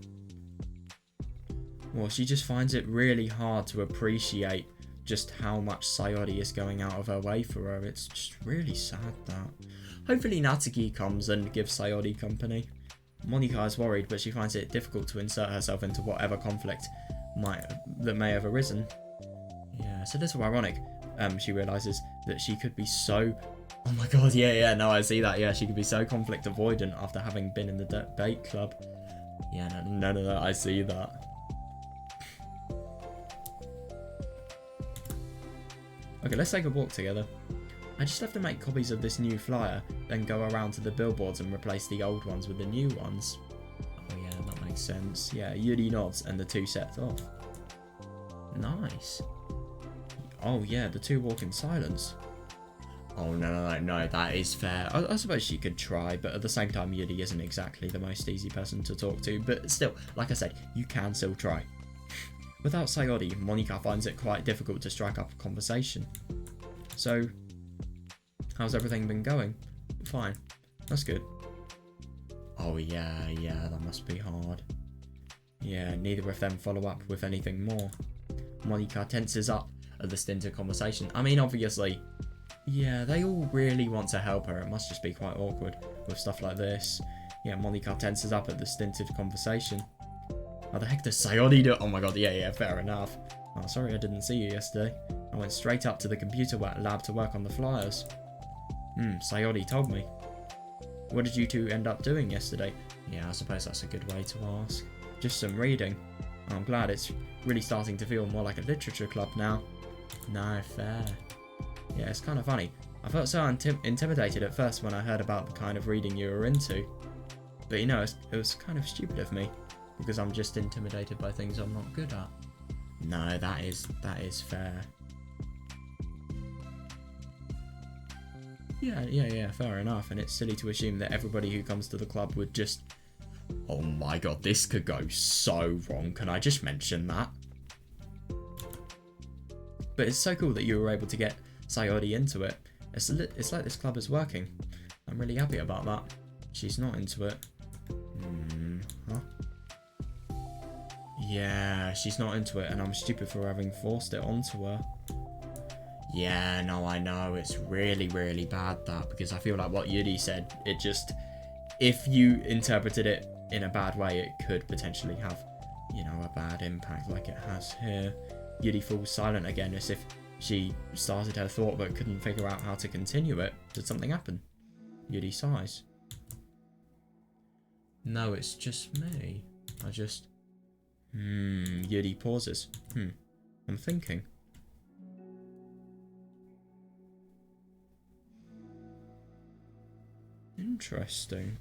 Well, she just finds it really hard to appreciate just how much Sayori is going out of her way for her. It's just really sad that. Hopefully Natsuki comes and gives Sayori company. Monika is worried, but she finds it difficult to insert herself into whatever conflict that may have arisen. Yeah, it's a little ironic. She realises that she could be so... Oh my god, yeah, no, I see that. Yeah, she could be so conflict avoidant after having been in the debate club. Yeah, no, I see that. Okay, let's take a walk together. I just have to make copies of this new flyer, then go around to the billboards and replace the old ones with the new ones. Oh yeah, that makes sense. Yeah, Yuri nods and the two set off. Nice. Oh yeah, the two walk in silence. Oh no, that is fair. I suppose she could try, but at the same time, Yuri isn't exactly the most easy person to talk to. But still, like I said, you can still try. Without Sayori, Monika finds it quite difficult to strike up a conversation. So, how's everything been going? Fine. That's good. Oh yeah, that must be hard. Yeah, neither of them follow up with anything more. Monika tenses up at the stint of conversation. I mean, obviously, yeah, they all really want to help her. It must just be quite awkward with stuff like this. Yeah, Monika tenses up at the stint of conversation. How the heck does Sayori do? Oh my god, yeah, fair enough. Oh, sorry I didn't see you yesterday. I went straight up to the computer lab to work on the flyers. Sayori told me. What did you two end up doing yesterday? Yeah, I suppose that's a good way to ask. Just some reading. I'm glad it's really starting to feel more like a literature club now. No, fair. Yeah, it's kind of funny. I felt so intimidated at first when I heard about the kind of reading you were into. But you know, it was kind of stupid of me, because I'm just intimidated by things I'm not good at. No, that is fair. Yeah, fair enough. And it's silly to assume that everybody who comes to the club would just... Oh my god, this could go so wrong. Can I just mention that? But it's so cool that you were able to get Sayori into it. It's like this club is working. I'm really happy about that. She's not into it. Huh? Yeah, she's not into it, and I'm stupid for having forced it onto her. Yeah, no, I know. It's really, really bad, that, because I feel like what Yuri said, it just... If you interpreted it in a bad way, it could potentially have, you know, a bad impact like it has here. Yuri falls silent again, as if she started her thought but couldn't figure out how to continue it. Did something happen? Yuri sighs. No, it's just me. I just... Yuri pauses. I'm thinking. Interesting.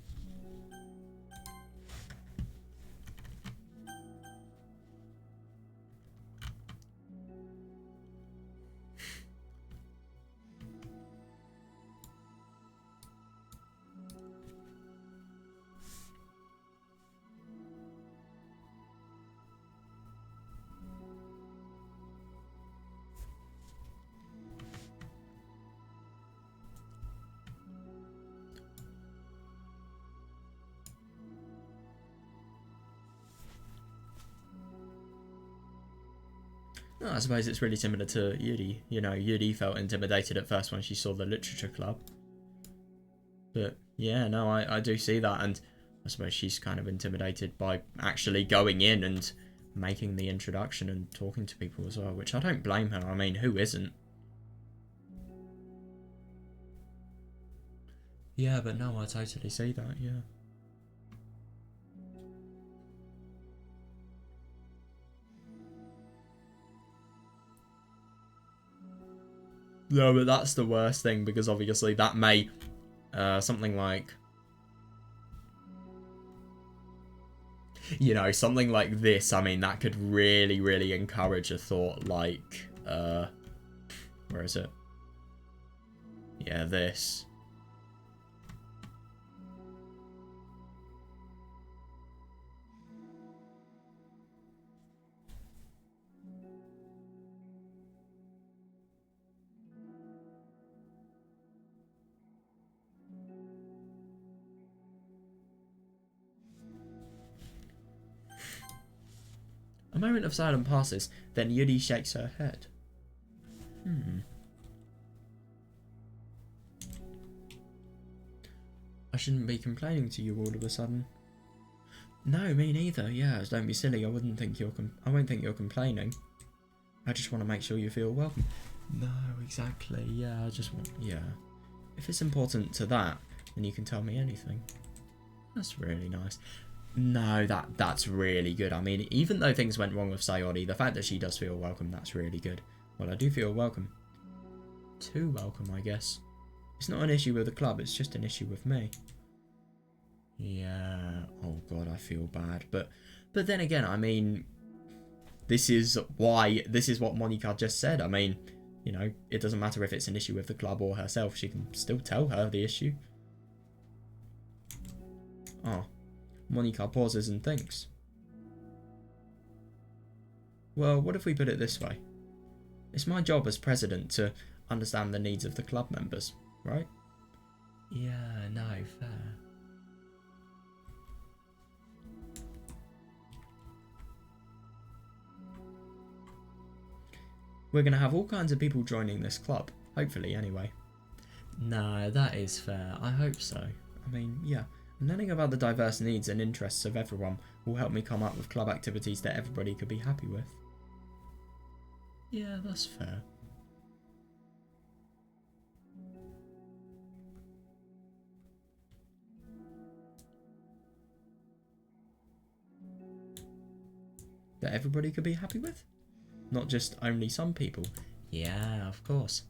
No, I suppose it's really similar to Yuri. You know, Yuri felt intimidated at first when she saw the literature club. But yeah, no, I do see that, and I suppose she's kind of intimidated by actually going in and making the introduction and talking to people as well, which I don't blame her. I mean, who isn't? Yeah, but no, I totally see that, yeah. No, but that's the worst thing, because obviously that may, something like, you know, something like this, I mean, that could really, really encourage a thought like, where is it? Yeah, this. A moment of silence passes, then Yuri shakes her head. I shouldn't be complaining to you all of a sudden. No, me neither. Yeah, don't be silly. I won't think you're complaining. I just want to make sure you feel welcome. No, exactly. Yeah, I just want. Yeah. If it's important to that, then you can tell me anything. That's really nice. No, that's really good. I mean, even though things went wrong with Sayori, the fact that she does feel welcome, that's really good. Well, I do feel welcome. Too welcome, I guess. It's not an issue with the club, it's just an issue with me. Yeah. Oh god, I feel bad. But then again, I mean, this is what Monica just said. I mean, you know, it doesn't matter if it's an issue with the club or herself, she can still tell her the issue. Oh. Monica pauses and thinks. Well, what if we put it this way? It's my job as president to understand the needs of the club members, right? Yeah, no, fair. We're going to have all kinds of people joining this club, hopefully anyway. No, that is fair. I hope so. I mean, yeah. Learning about the diverse needs and interests of everyone will help me come up with club activities that everybody could be happy with. Yeah, that's fair. That everybody could be happy with? Not just only some people. Yeah, of course.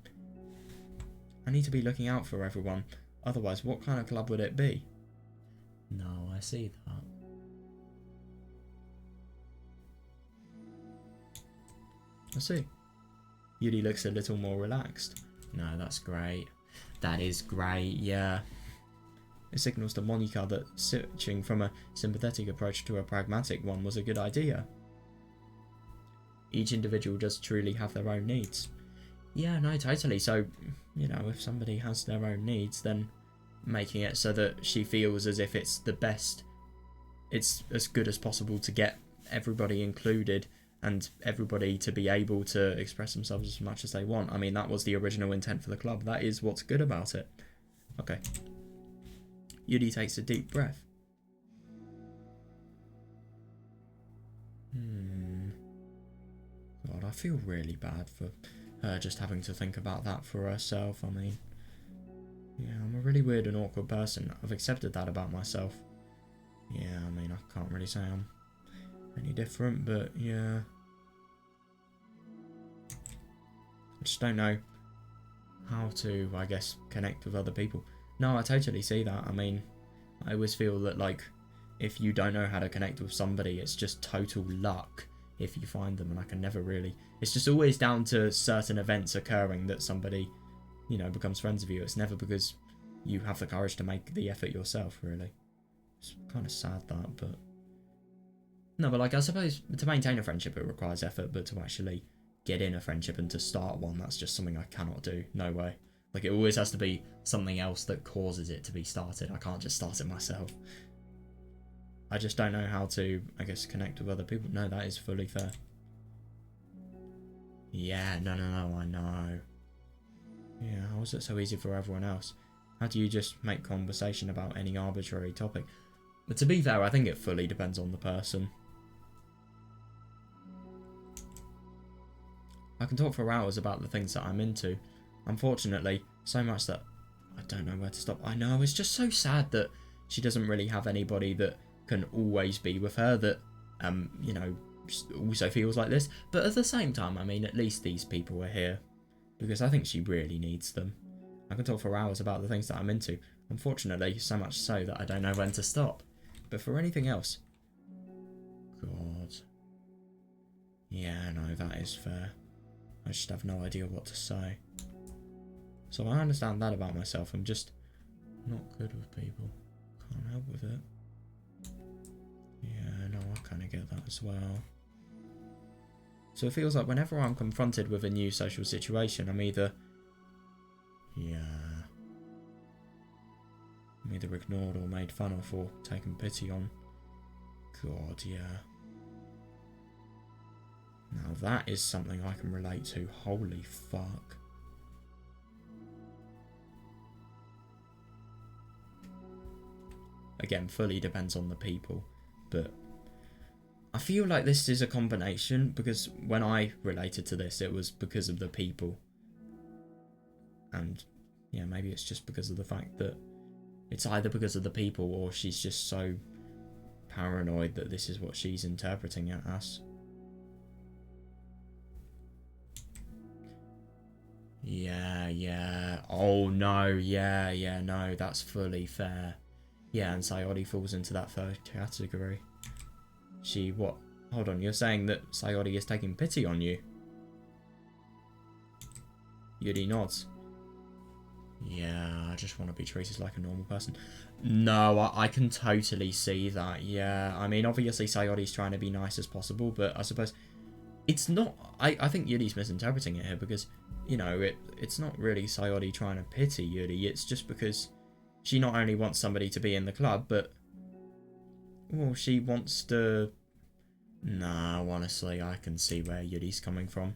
I need to be looking out for everyone. Otherwise, what kind of club would it be? No, I see that. I see. Yuri looks a little more relaxed. No, that's great. That is great, yeah. It signals to Monica that switching from a sympathetic approach to a pragmatic one was a good idea. Each individual does truly have their own needs. Yeah, no, totally. So, you know, if somebody has their own needs, then making it so that she feels as if it's the best, it's as good as possible to get everybody included and everybody to be able to express themselves as much as they want. I mean, that was the original intent for the club. That is what's good about it. Okay. Yuri takes a deep breath. God, I feel really bad for her just having to think about that for herself. I mean, yeah, I'm a really weird and awkward person. I've accepted that about myself. Yeah, I mean, I can't really say I'm any different, but yeah. I just don't know how to, I guess, connect with other people. No, I totally see that. I mean, I always feel that, like, if you don't know how to connect with somebody, it's just total luck if you find them, and I can never really... It's just always down to certain events occurring that somebody, you know, becomes friends with you. It's never because you have the courage to make the effort yourself, really. It's kind of sad, that, but... No, but, like, I suppose to maintain a friendship, it requires effort, but to actually get in a friendship and to start one, that's just something I cannot do. No way. Like, it always has to be something else that causes it to be started. I can't just start it myself. I just don't know how to, I guess, connect with other people. No, that is fully fair. Yeah, no, I know. Yeah, how is it so easy for everyone else? How do you just make conversation about any arbitrary topic? But to be fair, I think it fully depends on the person. I can talk for hours about the things that I'm into. Unfortunately, so much that I don't know where to stop. I know, it's just so sad that she doesn't really have anybody that can always be with her that, you know, also feels like this. But at the same time, I mean, at least these people are here. Because I think she really needs them. I can talk for hours about the things that I'm into. Unfortunately, so much so that I don't know when to stop. But for anything else... God. Yeah, no, that is fair. I just have no idea what to say. So I understand that about myself. I'm just not good with people. Can't help with it. Yeah, no, I kind of get that as well. So it feels like whenever I'm confronted with a new social situation, I'm either... Yeah... I'm either ignored or made fun of or taken pity on. God, yeah. Now that is something I can relate to. Holy fuck. again, fully depends on the people. But I feel like this is a combination, because when I related to this, it was because of the people. And yeah, maybe it's just because of the fact that it's either because of the people or she's just so paranoid that this is what she's interpreting it as. Yeah. Oh no, yeah, no, that's fully fair. Yeah, and Sayori falls into that third category. What? Hold on, you're saying that Sayori is taking pity on you? Yuri nods. Yeah, I just want to be treated like a normal person. No, I can totally see that, yeah. I mean, obviously Sayori's trying to be nice as possible, but I suppose it's not... I think Yuri's misinterpreting it here, because, you know, it's not really Sayori trying to pity Yuri, it's just because she not only wants somebody to be in the club, but... well, she wants to... No, honestly, I can see where Yuri's coming from.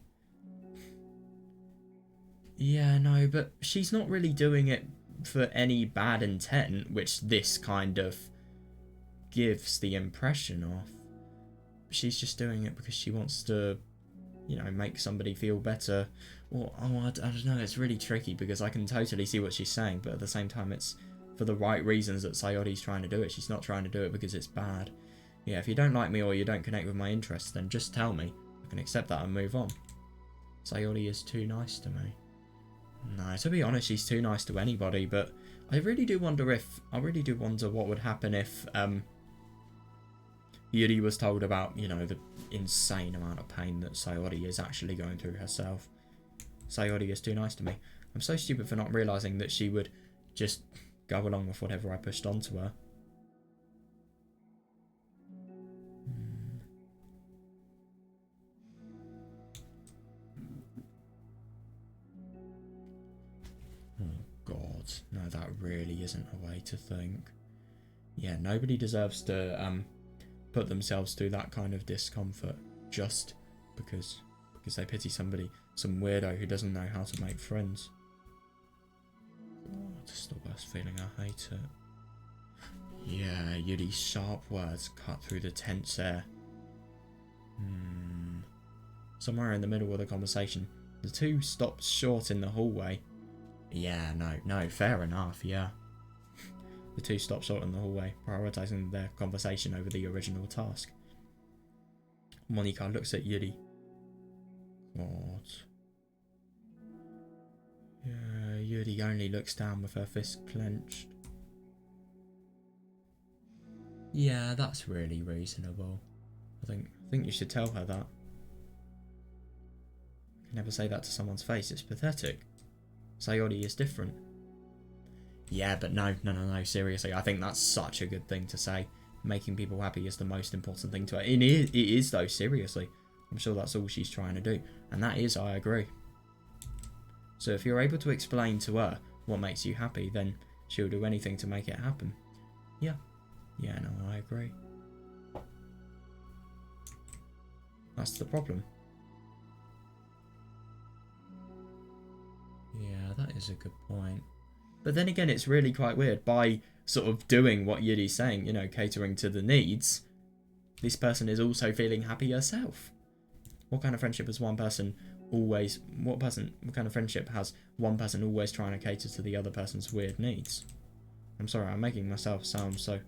Yeah, no, but she's not really doing it for any bad intent, which this kind of gives the impression of. She's just doing it because she wants to, you know, make somebody feel better. Or, I don't know, it's really tricky, because I can totally see what she's saying, but at the same time it's for the right reasons that Sayori's trying to do it. She's not trying to do it because it's bad. Yeah, if you don't like me or you don't connect with my interests, then just tell me. I can accept that and move on. Sayori is too nice to me. No, to be honest, she's too nice to anybody, but I really do wonder what would happen if Yuri was told about, you know, the insane amount of pain that Sayori is actually going through herself. Sayori is too nice to me. I'm so stupid for not realising that she would just go along with whatever I pushed onto her. God, no, that really isn't a way to think. Yeah, nobody deserves to put themselves through that kind of discomfort just because they pity somebody, some weirdo who doesn't know how to make friends. Oh, it's the worst feeling, I hate it. Yeah, Yuri's sharp words cut through the tense air. Somewhere in the middle of the conversation, the two stopped short in the hallway. Yeah, no, fair enough, yeah. The two stopped short in the hallway, prioritising their conversation over the original task. Monica looks at Yuri. God. Yeah, Yuri only looks down with her fist clenched. Yeah, that's really reasonable. I think you should tell her that. You can never say that to someone's face, it's pathetic. Sayori is different. Yeah, but no, seriously, I think that's such a good thing to say. Making people happy is the most important thing to her. It is though, seriously. I'm sure that's all she's trying to do. And that is, I agree. So if you're able to explain to her what makes you happy, then she'll do anything to make it happen. Yeah, no, I agree. That's the problem. Yeah, that is a good point. But then again, it's really quite weird. By sort of doing what Yuri's saying, you know, catering to the needs, this person is also feeling happy herself. What kind of friendship has one person always... What kind of friendship has one person always trying to cater to the other person's weird needs? I'm sorry, I'm making myself sound so...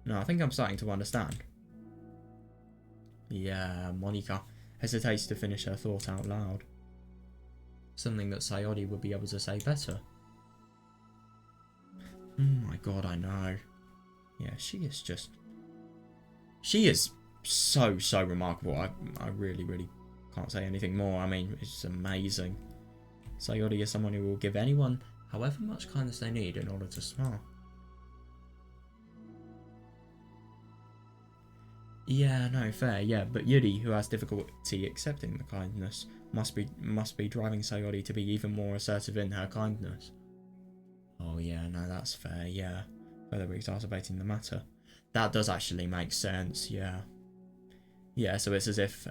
No, I think I'm starting to understand. Yeah, Monica hesitates to finish her thought out loud. Something that Sayori would be able to say better. Oh my god, I know. Yeah, she is just... She is so remarkable. I really can't say anything more. I mean, it's amazing. Sayori is someone who will give anyone however much kindness they need in order to smile. Yeah, no, fair, yeah, but Yuri, who has difficulty accepting the kindness, must be driving Sayori to be even more assertive in her kindness. Oh yeah, no, that's fair, yeah. Further exacerbating the matter. That does actually make sense, yeah. Yeah, so it's as if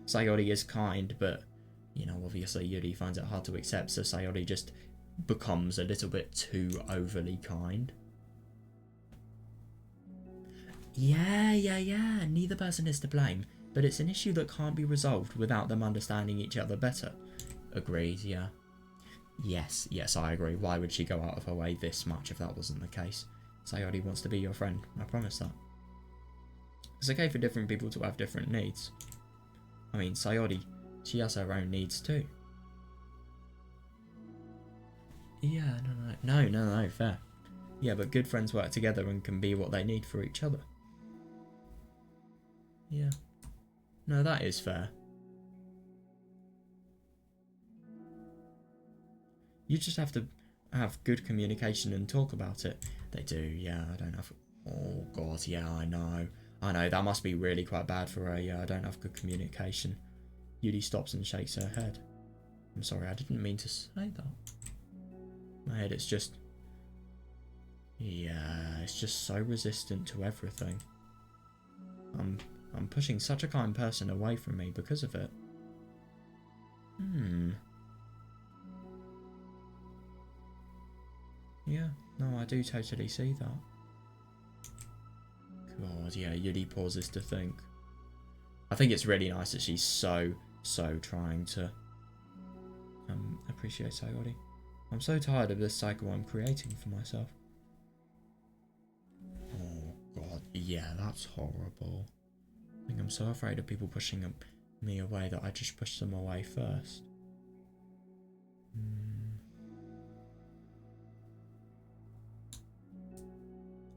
Sayori is kind, but, you know, obviously Yuri finds it hard to accept, so Sayori just becomes a little bit too overly kind. Yeah. Neither person is to blame, but it's an issue that can't be resolved without them understanding each other better. Agreed, yeah. Yes, I agree. Why would she go out of her way this much if that wasn't the case? Sayori wants to be your friend, I promise that. It's okay for different people to have different needs. I mean, Sayori, she has her own needs too. Yeah, no, fair. Yeah, but good friends work together and can be what they need for each other. Yeah. No, that is fair. You just have to have good communication and talk about it. They do, yeah, I don't have... Oh, God, yeah, I know, that must be really quite bad for her. Yeah, I don't have good communication. Yuri stops and shakes her head. I'm sorry, I didn't mean to say that. My head, it's just... Yeah, it's just so resistant to everything. I'm pushing such a kind person away from me because of it. Yeah, no, I do totally see that. God, yeah, Yuri pauses to think. I think it's really nice that she's so trying to appreciate Sayori. I'm so tired of this cycle I'm creating for myself. Oh, God, yeah, that's horrible. I think I'm so afraid of people pushing me away that I just push them away first.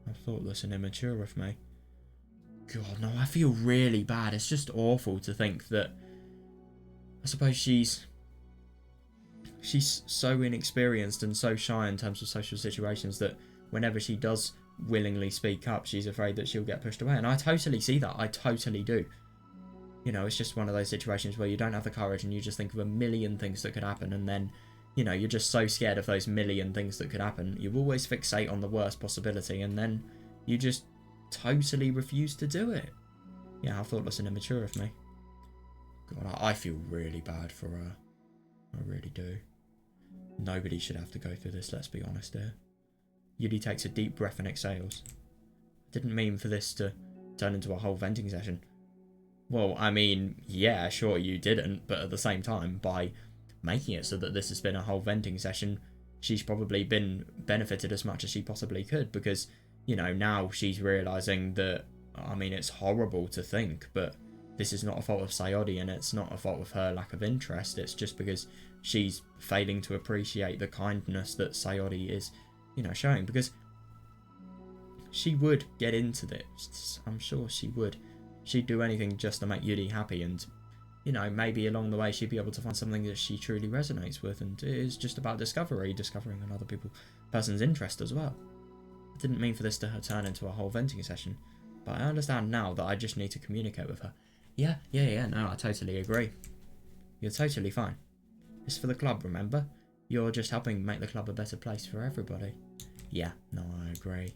How thoughtless and immature of me. God, no, I feel really bad. It's just awful to think that... I suppose she's so inexperienced and so shy in terms of social situations that whenever she does willingly speak up, she's afraid that she'll get pushed away. And I totally see that. I totally do. You know, it's just one of those situations where you don't have the courage and you just think of a million things that could happen, and then, you know, you're just so scared of those million things that could happen. You always fixate on the worst possibility, and then you just totally refuse to do it. Yeah, how thoughtless and immature of me. God, I feel really bad for her. I really do. Nobody should have to go through this, let's be honest here. Yuri takes a deep breath and exhales. I didn't mean for this to turn into a whole venting session. Well, I mean, yeah, sure you didn't, but at the same time, by making it so that this has been a whole venting session, she's probably been benefited as much as she possibly could, because, you know, now she's realising that, I mean, it's horrible to think, but this is not a fault of Sayori, and it's not a fault of her lack of interest. It's just because she's failing to appreciate the kindness that Sayori is, you know, showing, because she would get into this. I'm sure she would. She'd do anything just to make Yuri happy, and, you know, maybe along the way she'd be able to find something that she truly resonates with, and it is just about discovering another person's interest as well. I didn't mean for this to turn into a whole venting session, but I understand now that I just need to communicate with her. Yeah, no, I totally agree. You're totally fine. It's for the club, remember? You're just helping make the club a better place for everybody. Yeah, no, I agree.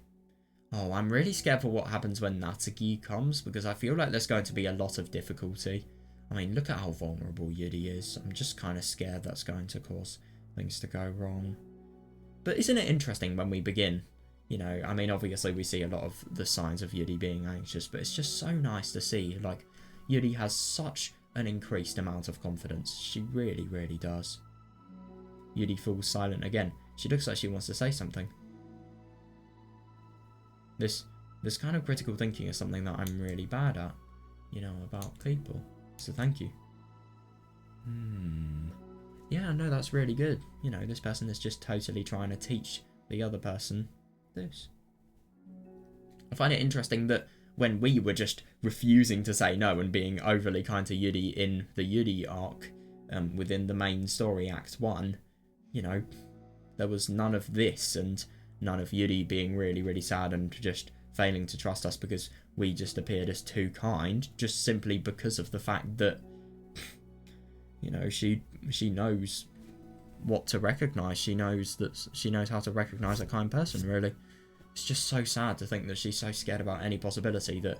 Oh, I'm really scared for what happens when Natsuki comes, because I feel like there's going to be a lot of difficulty. I mean, look at how vulnerable Yuri is. I'm just kind of scared that's going to cause things to go wrong. But isn't it interesting when we begin? You know, I mean, obviously we see a lot of the signs of Yuri being anxious, but it's just so nice to see, like, Yuri has such an increased amount of confidence. She really, really does. Yuri falls silent again. She looks like she wants to say something. This kind of critical thinking is something that I'm really bad at, you know, about people. So thank you. Yeah, no, that's really good. You know, this person is just totally trying to teach the other person this. I find it interesting that when we were just refusing to say no and being overly kind to Yuri in the Yuri arc, within the main story, Act 1, you know, there was none of this, and none of Yuri being really, really sad and just failing to trust us because we just appeared as too kind, just simply because of the fact that, you know, she knows what to recognise. She knows how to recognise a kind person, really. It's just so sad to think that she's so scared about any possibility that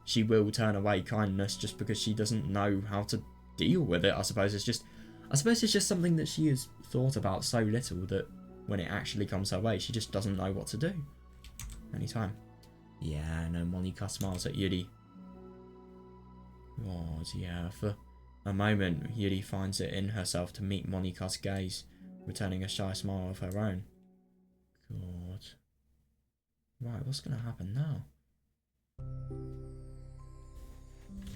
she will turn away kindness just because she doesn't know how to deal with it. I suppose it's just something that she has thought about so little that when it actually comes her way, she just doesn't know what to do. Anytime. Yeah, no, Monika smiles at Yuri. God, yeah, for a moment, Yuri finds it in herself to meet Monika's gaze, returning a shy smile of her own. God. Right, what's gonna happen now?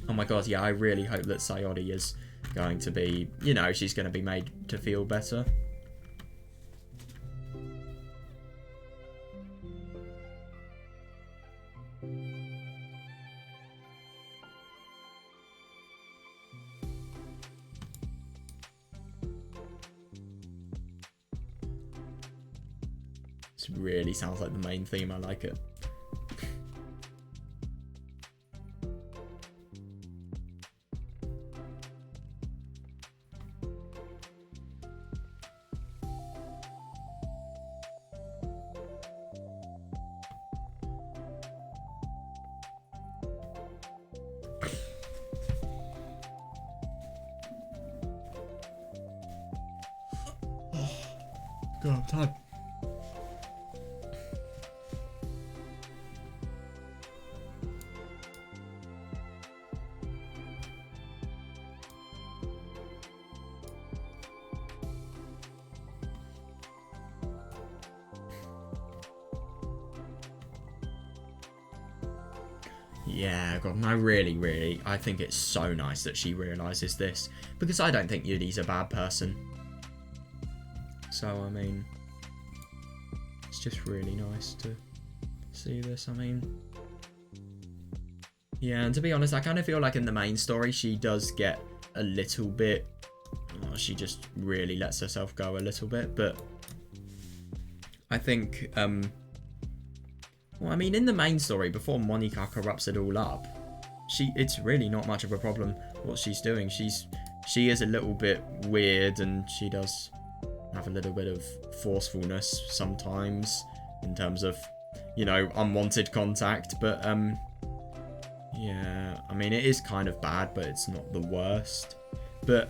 Oh my god, yeah, I really hope that Sayori is going to be, you know, she's going to be made to feel better. This really sounds like the main theme, I like it. God, I'm tired. Yeah, God, no, really, I think it's so nice that she realises this, because I don't think Yuri's a bad person. So, I mean, it's just really nice to see this, I mean. Yeah, and to be honest, I kind of feel like in the main story, she does get a little bit, she just really lets herself go a little bit, but I think, well, I mean, in the main story, before Monika corrupts it all up, it's really not much of a problem what she's doing. She is a little bit weird, and she does have a little bit of forcefulness sometimes in terms of, you know, unwanted contact, but yeah, I mean, it is kind of bad, but it's not the worst. But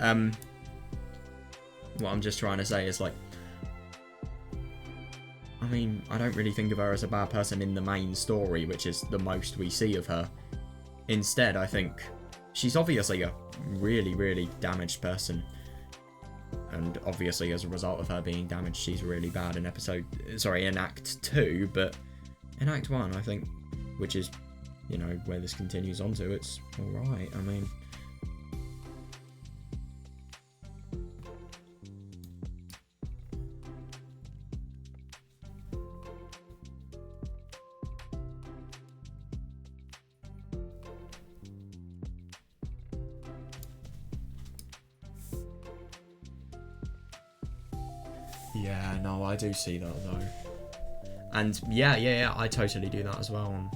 what I'm just trying to say is, like, I mean, I don't really think of her as a bad person in the main story, which is the most we see of her. Instead, I think she's obviously a really damaged person. And obviously, as a result of her being damaged, she's really bad in in Act 2, but in Act 1, I think, which is, you know, where this continues on to, it's alright. I mean, yeah, no, I do see that though. And yeah, I totally do that as well. And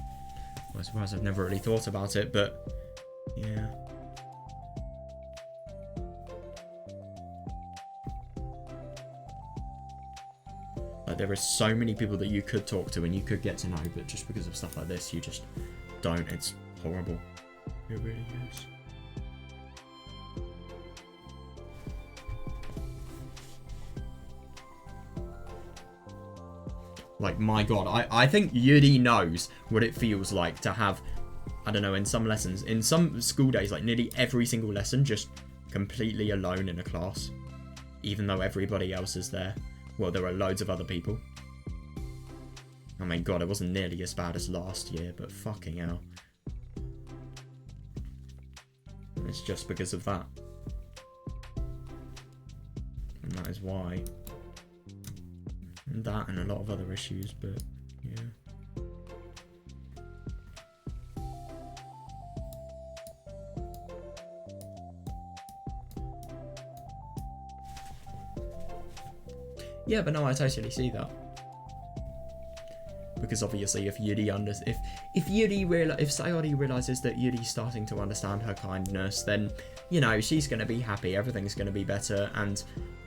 I suppose I've never really thought about it, but yeah. Like, there are so many people that you could talk to and you could get to know, but just because of stuff like this, you just don't. It's horrible. It really is. Like, my god, I think Yuri knows what it feels like to have, I don't know, in some lessons, in some school days, like nearly every single lesson, just completely alone in a class. Even though everybody else is there. Well, there are loads of other people. I mean, god, it wasn't nearly as bad as last year, but fucking hell. It's just because of that. And that is why. That and a lot of other issues, but yeah. Yeah, but no, I totally see that. Because obviously, if Sayori realizes that Yuri's starting to understand her kindness, then, you know, she's going to be happy, everything's going to be better, and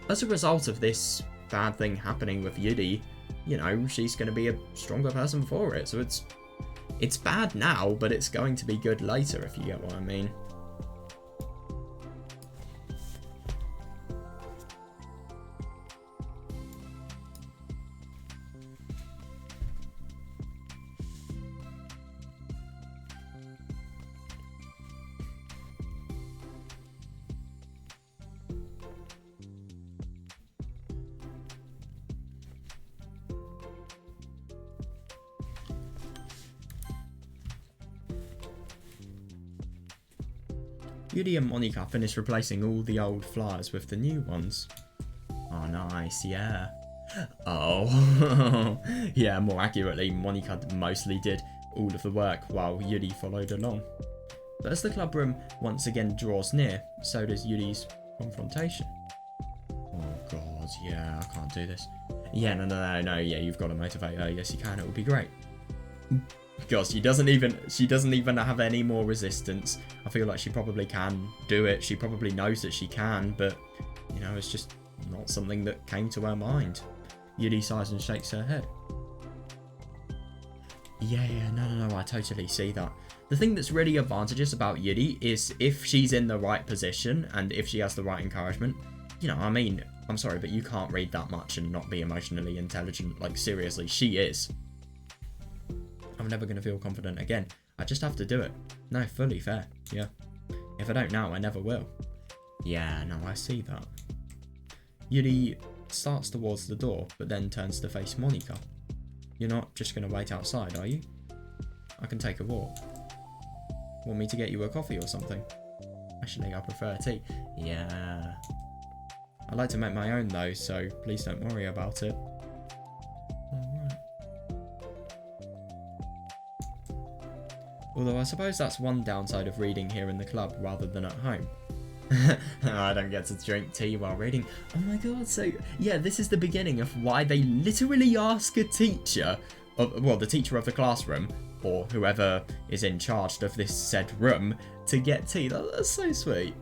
as a result of this bad thing happening with Yuri, you know, she's going to be a stronger person for it. So it's bad now, but it's going to be good later, if you get what I mean. Yuri and Monika finish replacing all the old flyers with the new ones. Oh, nice, yeah. Oh, yeah, more accurately, Monika mostly did all of the work while Yuri followed along. But as the club room once again draws near, so does Yuri's confrontation. Oh god, yeah, I can't do this. Yeah, no, yeah, you've got to motivate her. Yes, you can, it will be great. God, she doesn't even have any more resistance. I feel like she probably can do it. She probably knows that she can, but, you know, it's just not something that came to her mind. Yuri sighs and shakes her head. Yeah, no, I totally see that. The thing that's really advantageous about Yuri is if she's in the right position and if she has the right encouragement. You know, I mean, I'm sorry, but you can't read that much and not be emotionally intelligent. Like, seriously, she is. I'm never going to feel confident again. I just have to do it. No, fully fair, yeah. If I don't now, I never will. Yeah, no, I see that. Yuri starts towards the door, but then turns to face Monika. You're not just going to wait outside, are you? I can take a walk. Want me to get you a coffee or something? Actually, I prefer tea. Yeah. I like to make my own though, so please don't worry about it. Alright. Although I suppose that's one downside of reading here in the club rather than at home. I don't get to drink tea while reading. Oh my god, so yeah, this is the beginning of why they literally ask a teacher, well, the teacher of the classroom, or whoever is in charge of this said room, to get tea. That's so sweet.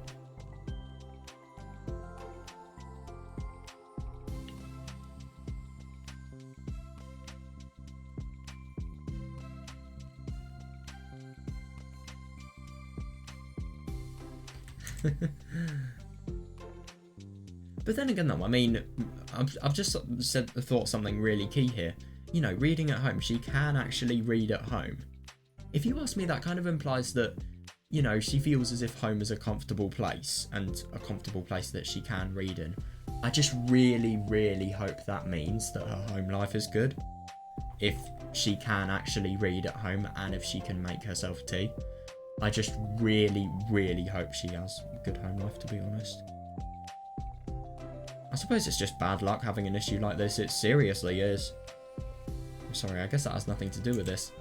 But then again though, I mean, I've just thought something really key here. You know, reading at home, she can actually read at home. If you ask me, that kind of implies that, you know, she feels as if home is a comfortable place and a comfortable place that she can read in. I just really, really hope that means that her home life is good. If she can actually read at home and if she can make herself tea. I just really, really hope she has a good home life, to be honest. I suppose it's just bad luck having an issue like this. It seriously is. I'm sorry, I guess that has nothing to do with this.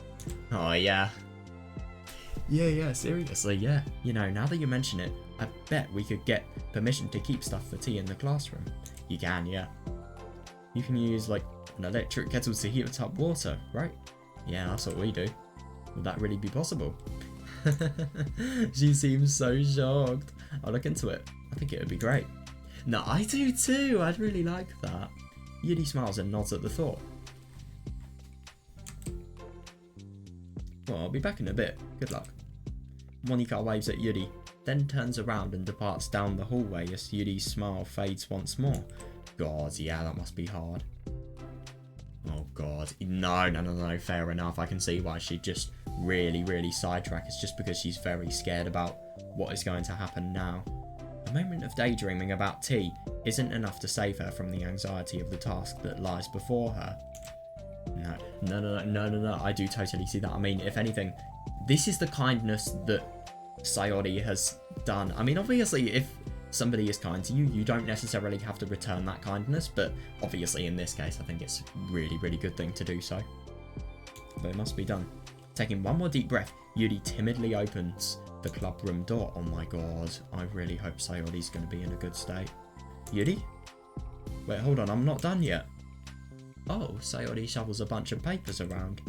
Oh, yeah. Yeah, seriously, yeah. You know, now that you mention it, I bet we could get permission to keep stuff for tea in the classroom. You can, yeah. You can use, like, an electric kettle to heat up water, right? Yeah, that's what we do. Would that really be possible? She seems so shocked. I'll look into it. I think it would be great. No, I do too. I'd really like that. Yuri smiles and nods at the thought. Well, I'll be back in a bit. Good luck. Monika waves at Yuri, then turns around and departs down the hallway as Yuri's smile fades once more. God, yeah, that must be hard. Oh god, no, fair enough. I can see why she'd just really sidetrack. It's just because she's very scared about what is going to happen now. A moment of daydreaming about tea isn't enough to save her from the anxiety of the task that lies before her. No, I do totally see that. I mean, if anything, this is the kindness that Sayori has done. I mean, obviously, if somebody is kind to you, you don't necessarily have to return that kindness, but obviously in this case, I think it's a really good thing to do so. But it must be done. Taking one more deep breath, Yuri timidly opens the club room door. Oh my god, I really hope Sayori's going to be in a good state. Yuri? Wait, hold on, I'm not done yet. Oh, Sayori shovels a bunch of papers around.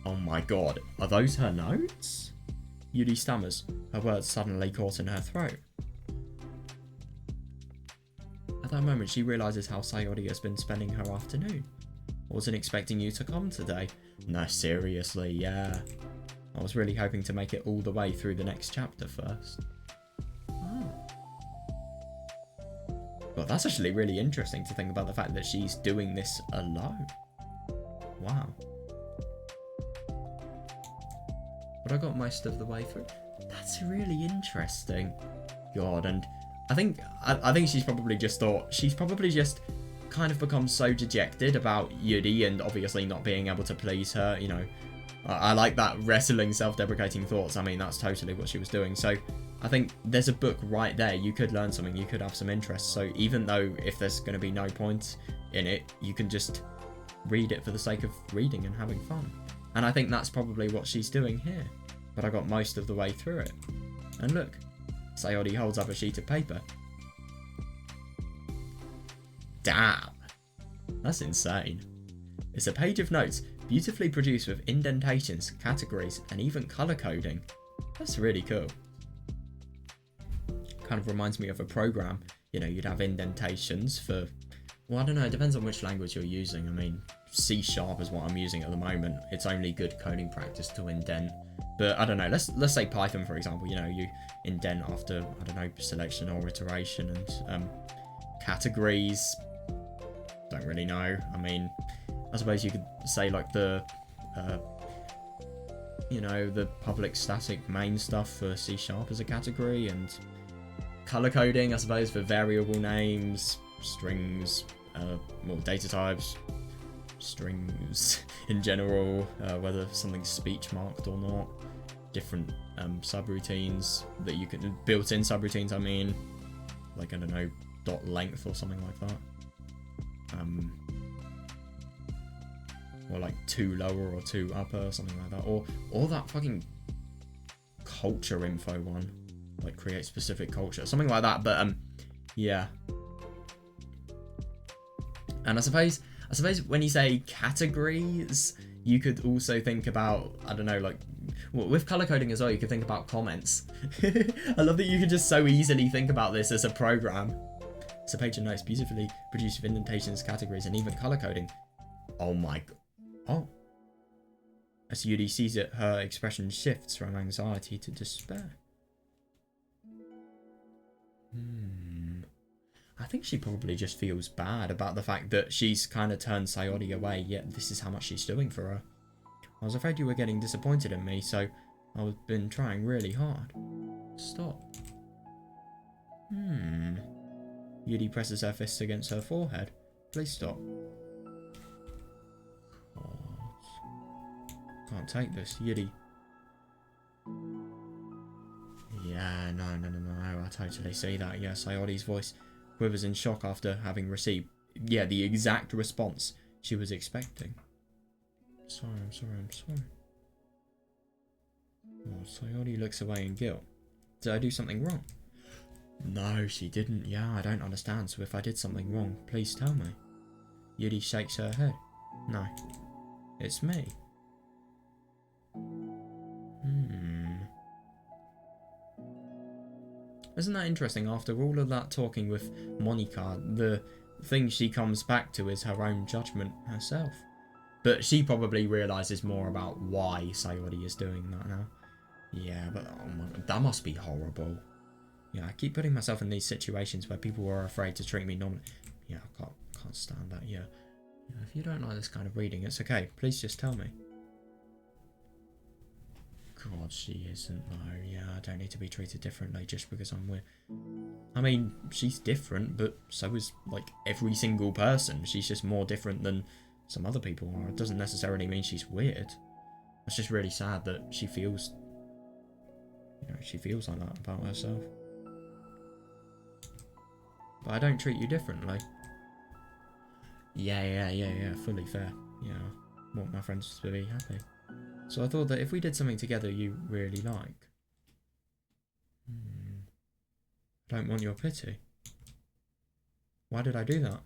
Oh my god, are those her notes? Yuri stammers, her words suddenly caught in her throat. At that moment, she realises how Sayori has been spending her afternoon. I wasn't expecting you to come today. No, seriously, yeah. I was really hoping to make it all the way through the next chapter first. Oh. Well, that's actually really interesting to think about the fact that she's doing this alone. Wow. But I got most of the way through. That's really interesting. God, and I think she's probably just kind of become so dejected about Yuri and obviously not being able to please her, you know, I like that wrestling, self-deprecating thoughts. I mean, that's totally what she was doing. So I think there's a book right there. You could learn something. You could have some interest. So even though if there's going to be no point in it, you can just read it for the sake of reading and having fun. And I think that's probably what she's doing here. But I got most of the way through it. And look, Sayori holds up a sheet of paper. Damn. That's insane. It's a page of notes, beautifully produced with indentations, categories, and even color coding. That's really cool. Kind of reminds me of a program. You know, you'd have indentations for, well, I don't know, it depends on which language you're using. I mean, C# is what I'm using at the moment. It's only good coding practice to indent. But I don't know, let's say Python, for example. You know, you indent after, I don't know, selection or iteration, and categories, don't really know. I mean, I suppose you could say like the, you know, the public static main stuff for C# as a category, and color coding, I suppose, for variable names, strings, well, data types, strings in general, whether something's speech marked or not, different subroutines that you can, built-in subroutines, I mean, like, I don't know, dot length or something like that. Or like 2 lower or 2 upper, something like that. Or that fucking culture info one, like create specific culture, something like that. But yeah. And I suppose when you say categories, you could also think about, I don't know, like, well, with color coding as well, you could think about comments. I love that you can just so easily think about this as a program. It's a page of notes beautifully produced with indentations, categories, and even color coding. Oh my god. Oh. As Yuri sees it, her expression shifts from anxiety to despair. I think she probably just feels bad about the fact that she's kind of turned Sayori away, yet this is how much she's doing for her. I was afraid you were getting disappointed in me, so I've been trying really hard. Stop. Yuri presses her fists against her forehead. Please stop. Can't take this, Yuri. Yeah, no, I totally see that. Yeah, Sayori's voice quivers in shock after having received, yeah, the exact response she was expecting. I'm sorry. Oh, Sayori looks away in guilt. Did I do something wrong? No, she didn't. Yeah, I don't understand, so if I did something wrong, please tell me. Yuri shakes her head. No, it's me. Isn't that interesting? After all of that talking with Monica, the thing she comes back to is her own judgment herself. But she probably realises more about why Sayori is doing that now. Yeah, but oh my god, that must be horrible. Yeah, I keep putting myself in these situations where people are afraid to treat me normally. Yeah, I can't stand that. Yeah, if you don't like this kind of reading, it's okay. Please just tell me. God, she isn't though. Yeah, I don't need to be treated differently just because I'm weird. I mean, she's different, but so is like every single person. She's just more different than some other people are. It doesn't necessarily mean she's weird. It's just really sad that she feels, she feels like that about herself. But I don't treat you differently. Yeah, fully fair. Yeah, I want my friends to be happy. So I thought that if we did something together you really like. I don't want your pity. Why did I do that?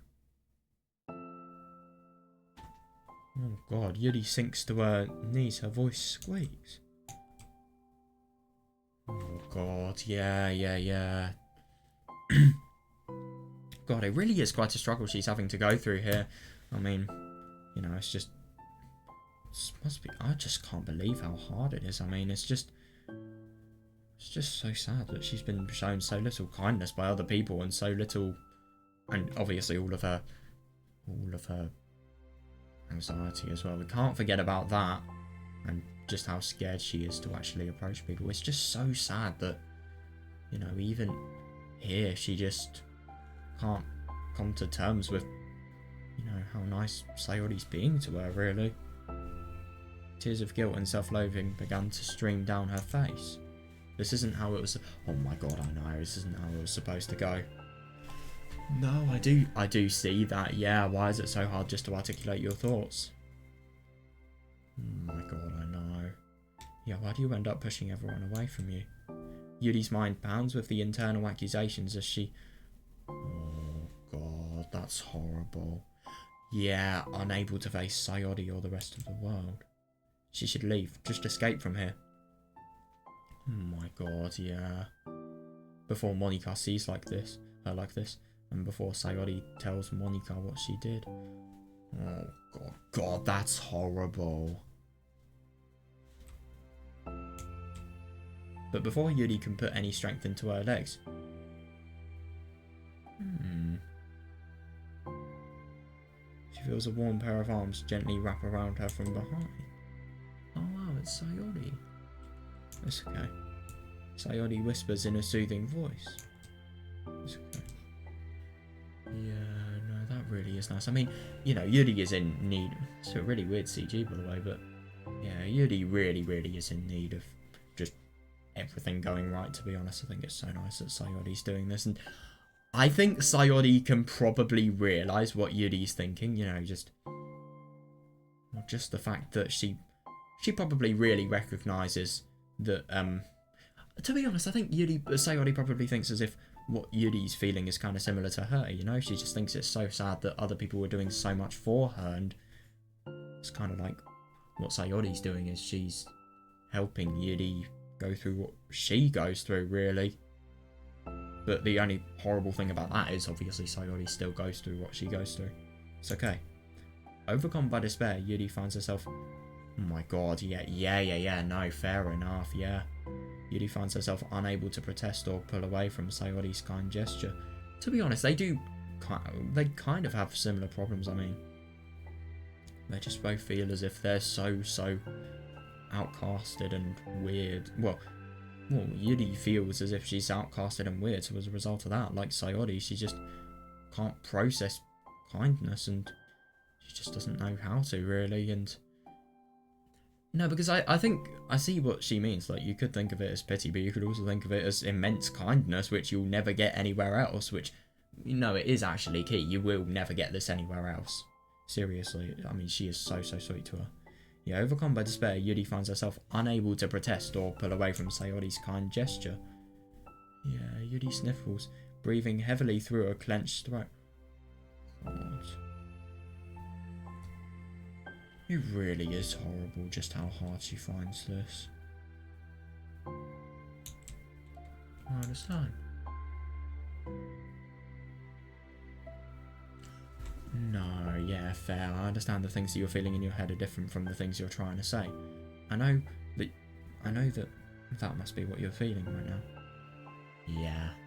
Oh god, Yuri sinks to her knees, her voice squeaks. Oh god, yeah. God, it really is quite a struggle she's having to go through here. I mean, it's just... I just can't believe how hard it is. I mean, it's just so sad that she's been shown so little kindness by other people and so little, and obviously all of her anxiety as well. We can't forget about that, and just how scared she is to actually approach people. It's just so sad that, even here she just can't come to terms with, how nice Sayori's being to her, really. Tears of guilt and self-loathing began to stream down her face. This isn't how it was. Oh my god, I know. This isn't how it was supposed to go. No, I do see that. Yeah, why is it so hard just to articulate your thoughts? Oh my god, I know. Yeah, why do you end up pushing everyone away from you? Yuri's mind pounds with the internal accusations as she... Oh god, that's horrible. Yeah, unable to face Sayori or the rest of the world. She should leave. Just escape from here. Oh my god, yeah. Before Monika sees her like this, and before Sayori tells Monika what she did. Oh god, that's horrible. But before Yuri can put any strength into her legs... She feels a warm pair of arms gently wrap around her from behind. Oh wow, it's Sayori. It's okay. Sayori whispers in a soothing voice. It's okay. Yeah, no, that really is nice. I mean, you know, Yuri is in need... It's a really weird CG, by the way, but... Yeah, Yuri really, really is in need of just everything going right, to be honest. I think it's so nice that Sayori's doing this, and I think Sayori can probably realise what Yuri's thinking, you know, just the fact that she probably really recognises that, to be honest, I think Sayori probably thinks as if what Yuri's feeling is kind of similar to her, you know, she just thinks it's so sad that other people were doing so much for her, and it's kind of like what Sayori's doing is she's helping Yuri go through what she goes through, really. But the only horrible thing about that is obviously Sayori still goes through what she goes through. It's okay. Overcome by despair, Yuri finds herself... Oh my god, yeah, no, fair enough, yeah. Yuri finds herself unable to protest or pull away from Sayori's kind gesture. To be honest, they kind of have similar problems, I mean. They just both feel as if they're so outcasted and weird. Well, Yuri feels as if she's outcasted and weird, so as a result of that, like Sayori, she just can't process kindness, and she just doesn't know how to, really, and... No, because I think I see what she means. Like, you could think of it as pity, but you could also think of it as immense kindness, which you'll never get anywhere else, which, you know, it is actually key. You will never get this anywhere else. Seriously, I mean, she is so sweet to her. Yeah, overcome by despair, Yuri finds herself unable to protest or pull away from Sayori's kind gesture. Yeah, Yuri sniffles, breathing heavily through her clenched throat. God. It really is horrible just how hard she finds this. I understand. No, yeah, fair. I understand the things that you're feeling in your head are different from the things you're trying to say. I know that that must be what you're feeling right now.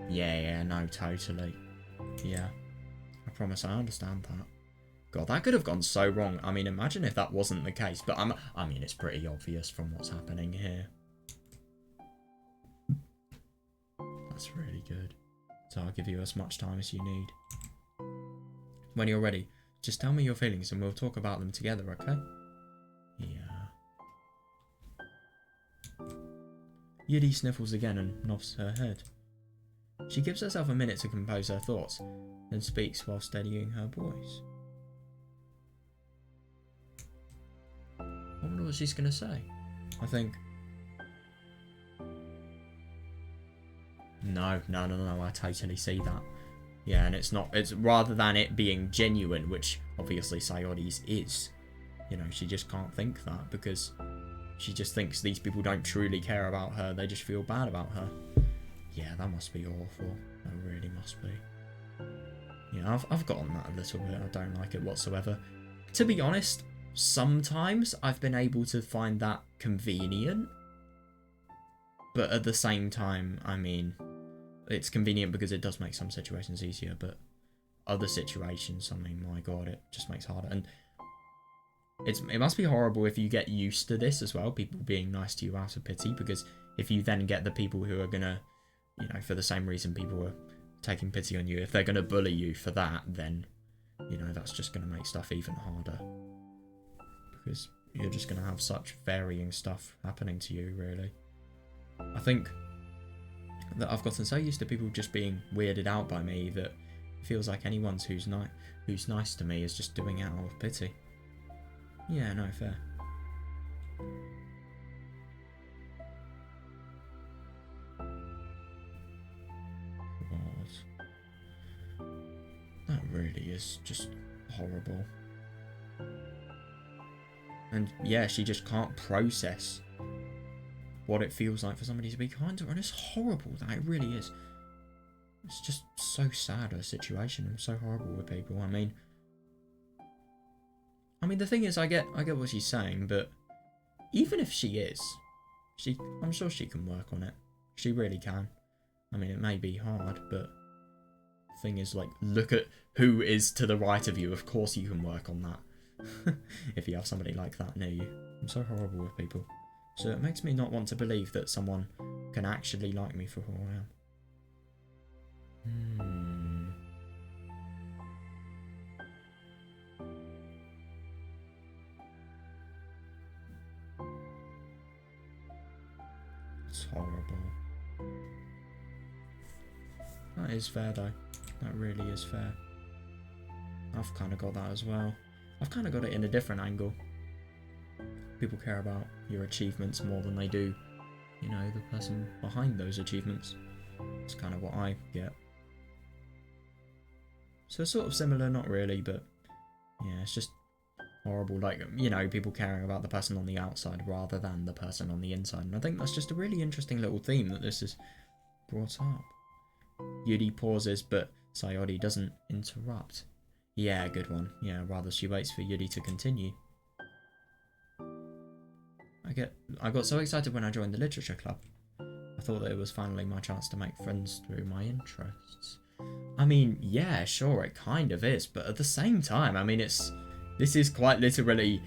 Yeah, no, totally. Yeah, I promise I understand that. God, that could have gone so wrong. I mean, imagine if that wasn't the case. But I mean, it's pretty obvious from what's happening here. That's really good. So I'll give you as much time as you need. When you're ready, just tell me your feelings and we'll talk about them together, okay? Yeah. Yuri sniffles again and nods her head. She gives herself a minute to compose her thoughts, then speaks while steadying her voice. I wonder what she's going to say. I think... No, I totally see that. Yeah, and it's rather than it being genuine, which obviously Sayori's is, you know, she just can't think that because she just thinks these people don't truly care about her, they just feel bad about her. Yeah, that must be awful. That really must be. Yeah, I've gotten that a little bit. I don't like it whatsoever. To be honest, sometimes I've been able to find that convenient. But at the same time, I mean, it's convenient because it does make some situations easier, but other situations, I mean, my god, it just makes it harder. And it must be horrible if you get used to this as well, people being nice to you out of pity, because if you then get the people who are gonna, you know, for the same reason people are taking pity on you, if they're gonna bully you for that, then, you know, that's just gonna make stuff even harder. Because you're just going to have such varying stuff happening to you, really. I think that I've gotten so used to people just being weirded out by me that it feels like anyone who's nice to me is just doing it out of pity. Yeah, no, fair. God. That really is just horrible. And yeah, she just can't process what it feels like for somebody to be kind to her. And it's horrible, that it really is. It's just so sad, her situation. I'm so horrible with people. I mean, the thing is, I get what she's saying, but even if she is, I'm sure she can work on it. She really can. I mean, it may be hard, but the thing is, like, look at who is to the right of you. Of course you can work on that. If you have somebody like that near you. I'm so horrible with people. So it makes me not want to believe that someone can actually like me for who I am. It's horrible. That is fair though. That really is fair. I've kind of got that as well. I've kind of got it in a different angle. People care about your achievements more than they do, you know, the person behind those achievements. It's kind of what I get. So sort of similar, not really, but yeah, it's just horrible. Like, you know, people caring about the person on the outside rather than the person on the inside. And I think that's just a really interesting little theme that this is brought up. Yuri pauses, but Sayori doesn't interrupt. Yeah, good one. Yeah, rather she waits for Yuri to continue. I got so excited when I joined the literature club. I thought that it was finally my chance to make friends through my interests. I mean, yeah, sure, it kind of is, but at the same time, I mean, this is quite literally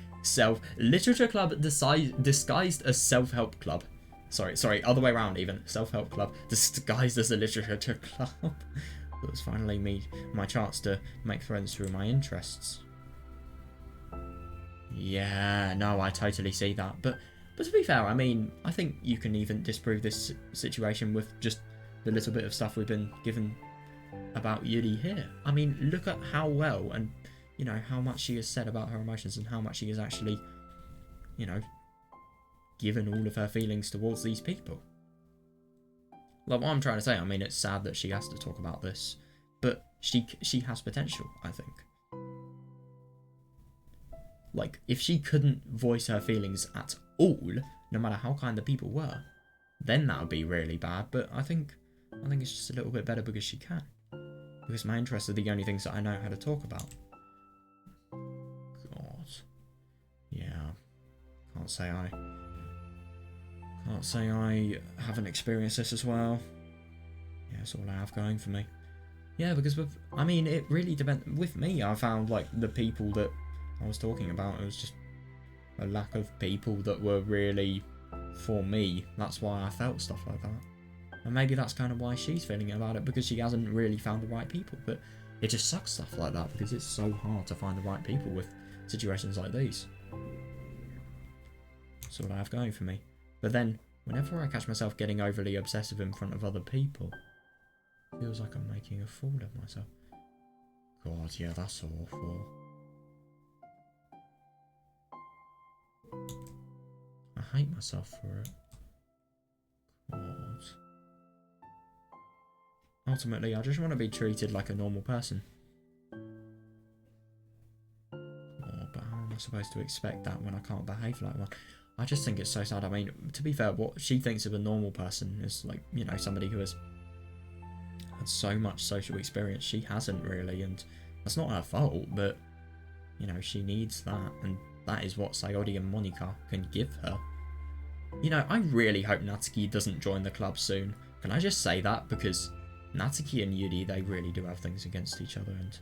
literature club disguised as self-help club. Sorry, other way around even. Self-help club disguised as a literature club. It was finally my chance to make friends through my interests. Yeah, no, I totally see that. But to be fair, I mean, I think you can even disprove this situation with just the little bit of stuff we've been given about Yuri here. I mean, look at how well and, you know, how much she has said about her emotions and how much she has actually, you know, given all of her feelings towards these people. Like, what I'm trying to say, I mean, it's sad that she has to talk about this, but she has potential, I think. Like, if she couldn't voice her feelings at all, no matter how kind the people were, then that would be really bad. But I think it's just a little bit better because she can. Because my interests are the only things that I know how to talk about. God. Yeah. Can't say I haven't experienced this as well. Yeah, that's all I have going for me. Yeah, because it really depends. With me, I found, like, the people that I was talking about, it was just a lack of people that were really for me. That's why I felt stuff like that. And maybe that's kind of why she's feeling about it, because she hasn't really found the right people. But it just sucks stuff like that, because it's so hard to find the right people with situations like these. That's what I have going for me. But then, whenever I catch myself getting overly obsessive in front of other people, it feels like I'm making a fool of myself. God, yeah, that's awful. I hate myself for it. God. Ultimately, I just want to be treated like a normal person. Oh, but how am I supposed to expect that when I can't behave like one? I just think it's so sad. I mean, to be fair, what she thinks of a normal person is, like, you know, somebody who has had so much social experience. She hasn't really, and that's not her fault, but, you know, she needs that, and that is what Sayori and Monika can give her. You know, I really hope Natsuki doesn't join the club soon. Can I just say that? Because Natsuki and Yuri, they really do have things against each other, and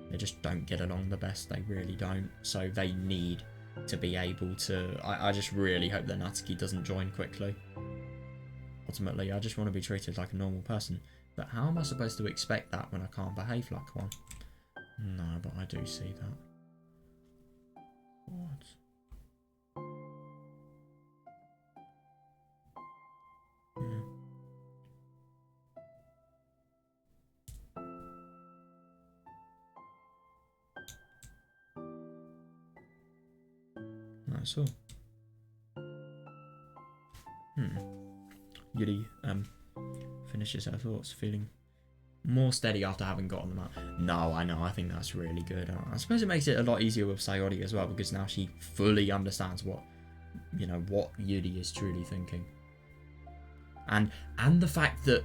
they just don't get along the best. They really don't. So they need to be able to... I just really hope that Natsuki doesn't join quickly. Ultimately, I just want to be treated like a normal person. But how am I supposed to expect that when I can't behave like one? No, but I do see that. What? That's all. Yuri finishes her thoughts, feeling more steady after having gotten them out. No, I know, I think that's really good. I suppose it makes it a lot easier with Sayori as well, because now she fully understands what, you know, what Yuri is truly thinking. And the fact that,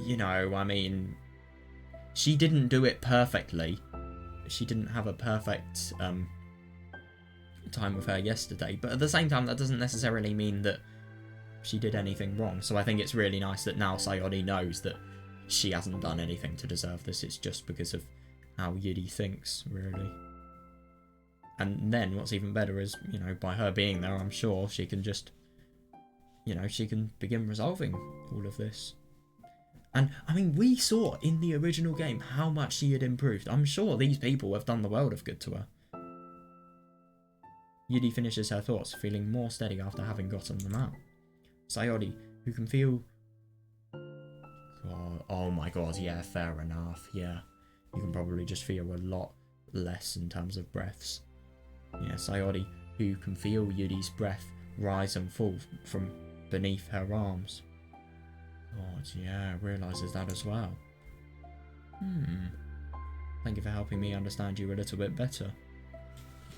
you know, I mean, she didn't do it perfectly. She didn't have a perfect time with her yesterday, but at the same time, that doesn't necessarily mean that she did anything wrong. So I think it's really nice that now Sayori knows that she hasn't done anything to deserve this. It's just because of how Yuri thinks, really. And then what's even better is, you know, by her being there, I'm sure she can just, you know, she can begin resolving all of this. And, I mean, we saw in the original game how much she had improved. I'm sure these people have done the world of good to her. Yuri finishes her thoughts, feeling more steady after having gotten them out. Sayori, who can feel... Oh my god, yeah, fair enough, yeah. You can probably just feel a lot less in terms of breaths. Yeah, Sayori, who can feel Yuri's breath rise and fall from beneath her arms. God, yeah, realises that as well. Thank you for helping me understand you a little bit better.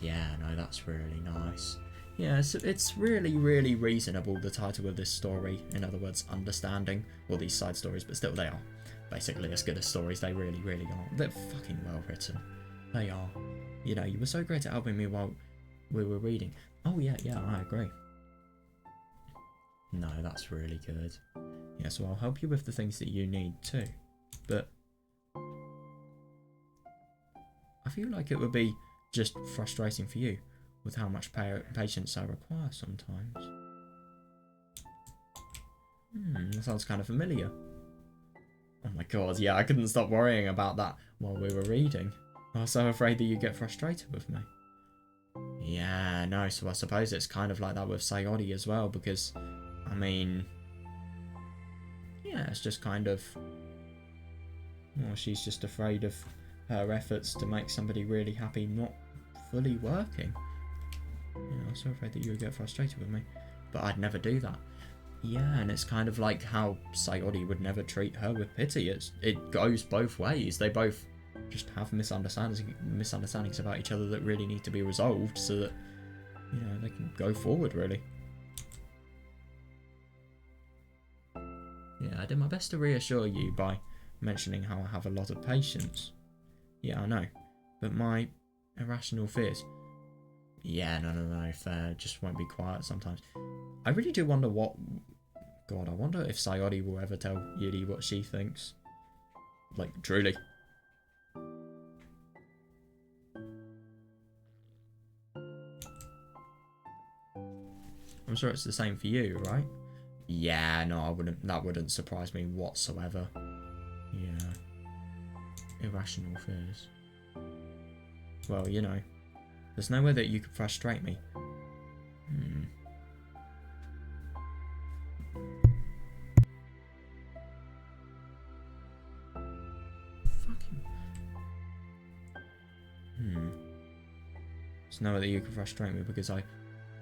Yeah, no, that's really nice. Yeah, so it's really, really reasonable, the title of this story. In other words, understanding. Well, these side stories, but still they are basically as good as stories. They really, really are. They're fucking well written. They are. You know, you were so great at helping me while we were reading. Oh, yeah, I agree. No, that's really good. Yeah, so I'll help you with the things that you need too. But I feel like it would be just frustrating for you with how much patience I require sometimes. That sounds kind of familiar. Oh my god, yeah, I couldn't stop worrying about that while we were reading. I was so afraid that you'd get frustrated with me. Yeah, no, so I suppose it's kind of like that with Sayori as well, because, I mean... Yeah, it's just kind of... Well, she's just afraid of her efforts to make somebody really happy not fully working. Yeah, I was so afraid that you would get frustrated with me. But I'd never do that. Yeah, and it's kind of like how Sayori would never treat her with pity. It goes both ways. They both just have misunderstandings about each other that really need to be resolved so that, you know, they can go forward, really. Yeah, I did my best to reassure you by mentioning how I have a lot of patience. Yeah, I know. But my irrational fears... Yeah, no, fair. Just won't be quiet sometimes. I really do wonder what... God, I wonder if Sayori will ever tell Yuri what she thinks. Like, truly. I'm sure it's the same for you, right? Yeah, no, that wouldn't surprise me whatsoever. Yeah. Irrational fears. Well, you know, there's no way that you could frustrate me. Fucking... There's no way that you could frustrate me because I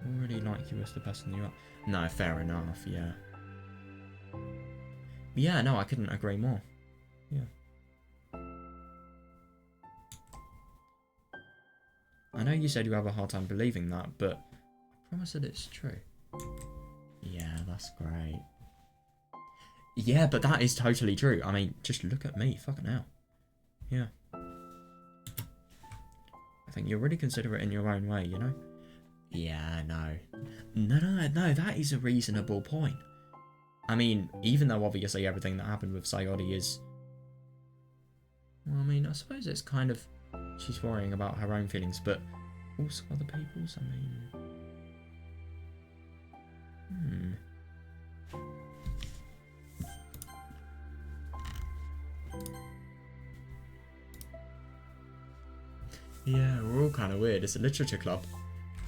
already like you as the person you are. No, fair enough, yeah. Yeah, no, I couldn't agree more. Yeah. I know you said you have a hard time believing that, but I promise that it's true. Yeah, that's great. Yeah, but that is totally true. I mean, just look at me, fucking hell. Yeah. I think you're really considerate in your own way, you know? Yeah, no, that is a reasonable point. I mean, even though obviously everything that happened with Sayori is... Well, I mean, I suppose it's kind of... She's worrying about her own feelings, but also other people's, I mean... Yeah, we're all kind of weird. It's a literature club.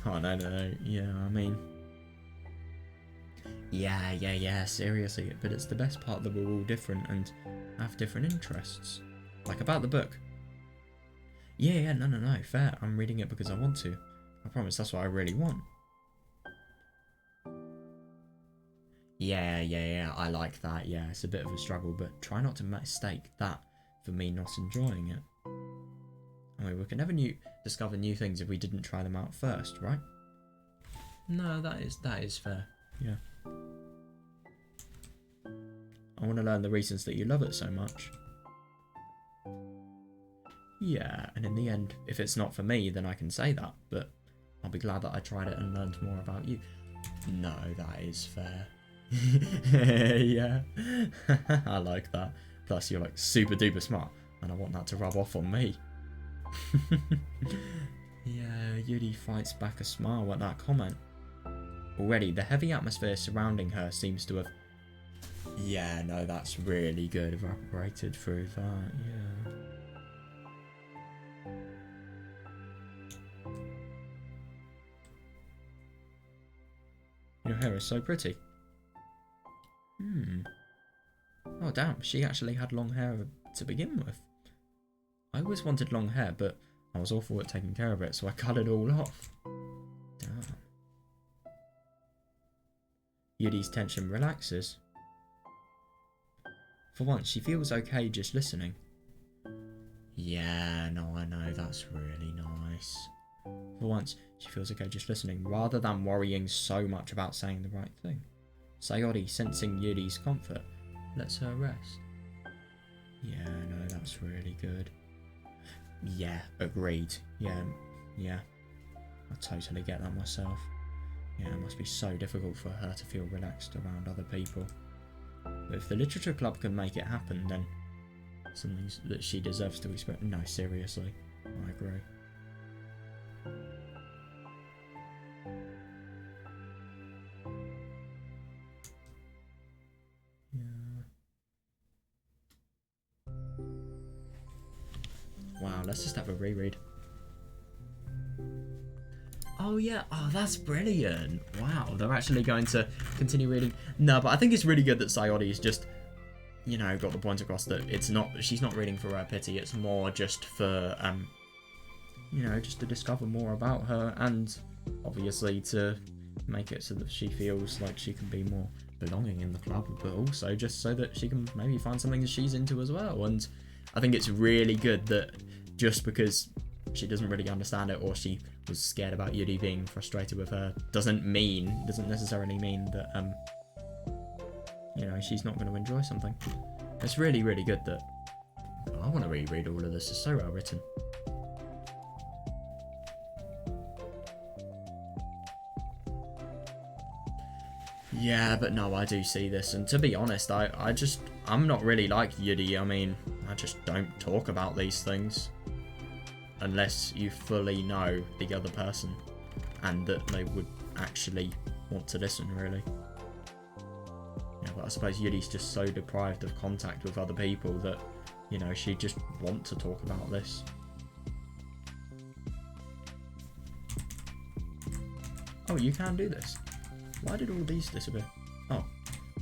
Oh, no. Yeah, I mean... Yeah, seriously. But it's the best part that we're all different and have different interests. Like about the book. Yeah, no, fair. I'm reading it because I want to. I promise that's what I really want. Yeah, I like that. Yeah, it's a bit of a struggle, but try not to mistake that for me not enjoying it. I mean, we can never discover new things if we didn't try them out first, right? No, that is fair. Yeah. I want to learn the reasons that you love it so much. Yeah, and in the end, if it's not for me, then I can say that, but I'll be glad that I tried it and learned more about you. No, that is fair. Yeah. I like that. Plus, you're like super duper smart, and I want that to rub off on me. Yeah, Yuri fights back a smile at that comment. Already, the heavy atmosphere surrounding her seems to have... Yeah, no, that's really good. Evaporated through that, yeah. Your hair is so pretty. Oh, damn, she actually had long hair to begin with. I always wanted long hair, but I was awful at taking care of it, so I cut it all off. Damn. Yuri's tension relaxes. For once, she feels okay just listening. Yeah, no, I know, that's really nice. For once, she feels okay just listening, rather than worrying so much about saying the right thing. Sayori, sensing Yuri's comfort, lets her rest. Yeah, no, that's really good. Yeah, agreed. Yeah. I totally get that myself. Yeah, it must be so difficult for her to feel relaxed around other people. But if the literature club can make it happen, then something that she deserves to experience. No, seriously, I agree. Yeah. Wow, let's just have a reread. Oh yeah, oh that's brilliant. Wow, they're actually going to continue reading. No, but I think it's really good that Sayori's just, you know, got the point across that she's not reading for her pity, it's more just for, you know, just to discover more about her and obviously to make it so that she feels like she can be more belonging in the club, but also just so that she can maybe find something that she's into as well. And I think it's really good that just because she doesn't really understand it or she was scared about Yuri being frustrated with her doesn't necessarily mean that you know, she's not going to enjoy something. It's really, really good that... Oh, I want to reread all of this, it's so well written. Yeah, but no, I do see this, and to be honest, I'm not really like Yuri. I mean, I just don't talk about these things unless you fully know the other person and that they would actually want to listen, really. Yeah, but I suppose Yuri's just so deprived of contact with other people that, you know, she just want to talk about this. Oh, you can do this. Why did all these disappear?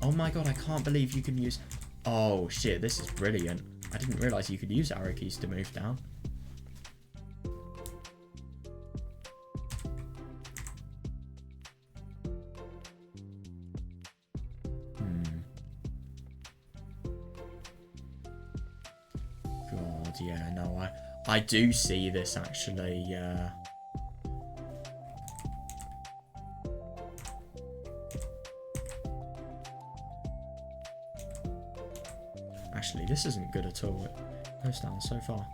Oh my god, I can't believe you can use... Oh shit, this is brilliant. I didn't realise you could use arrow keys to move down. God, yeah, no, I do see this actually, yeah. Actually, this isn't good at all. It goes down so far.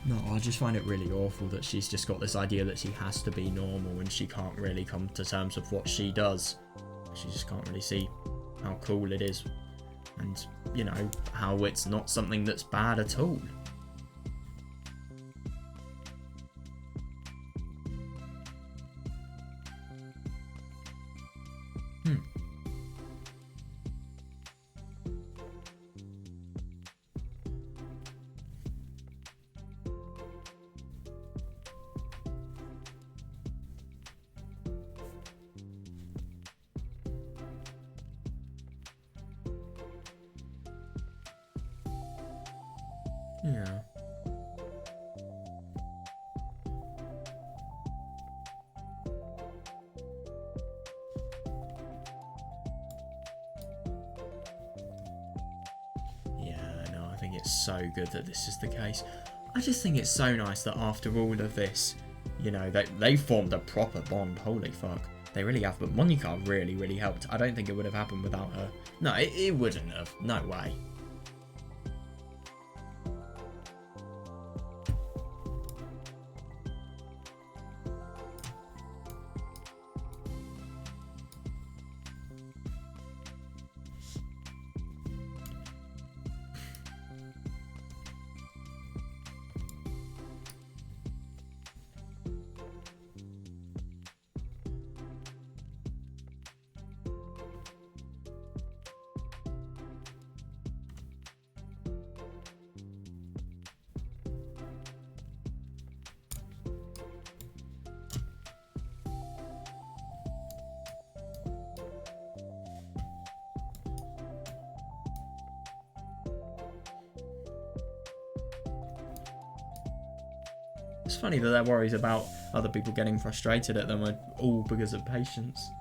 No, I just find it really awful that she's just got this idea that she has to be normal and she can't really come to terms with what she does. She just can't really see how cool it is and, you know, how it's not something that's bad at all. Yeah. it's so good that this is the case. I just think it's so nice that after all of this, you know, they formed a proper bond. Holy fuck. They really have, but Monika really, really helped. I don't think it would have happened without her. No, it wouldn't have. No way. It's funny that their worries about other people getting frustrated at them are all because of patience.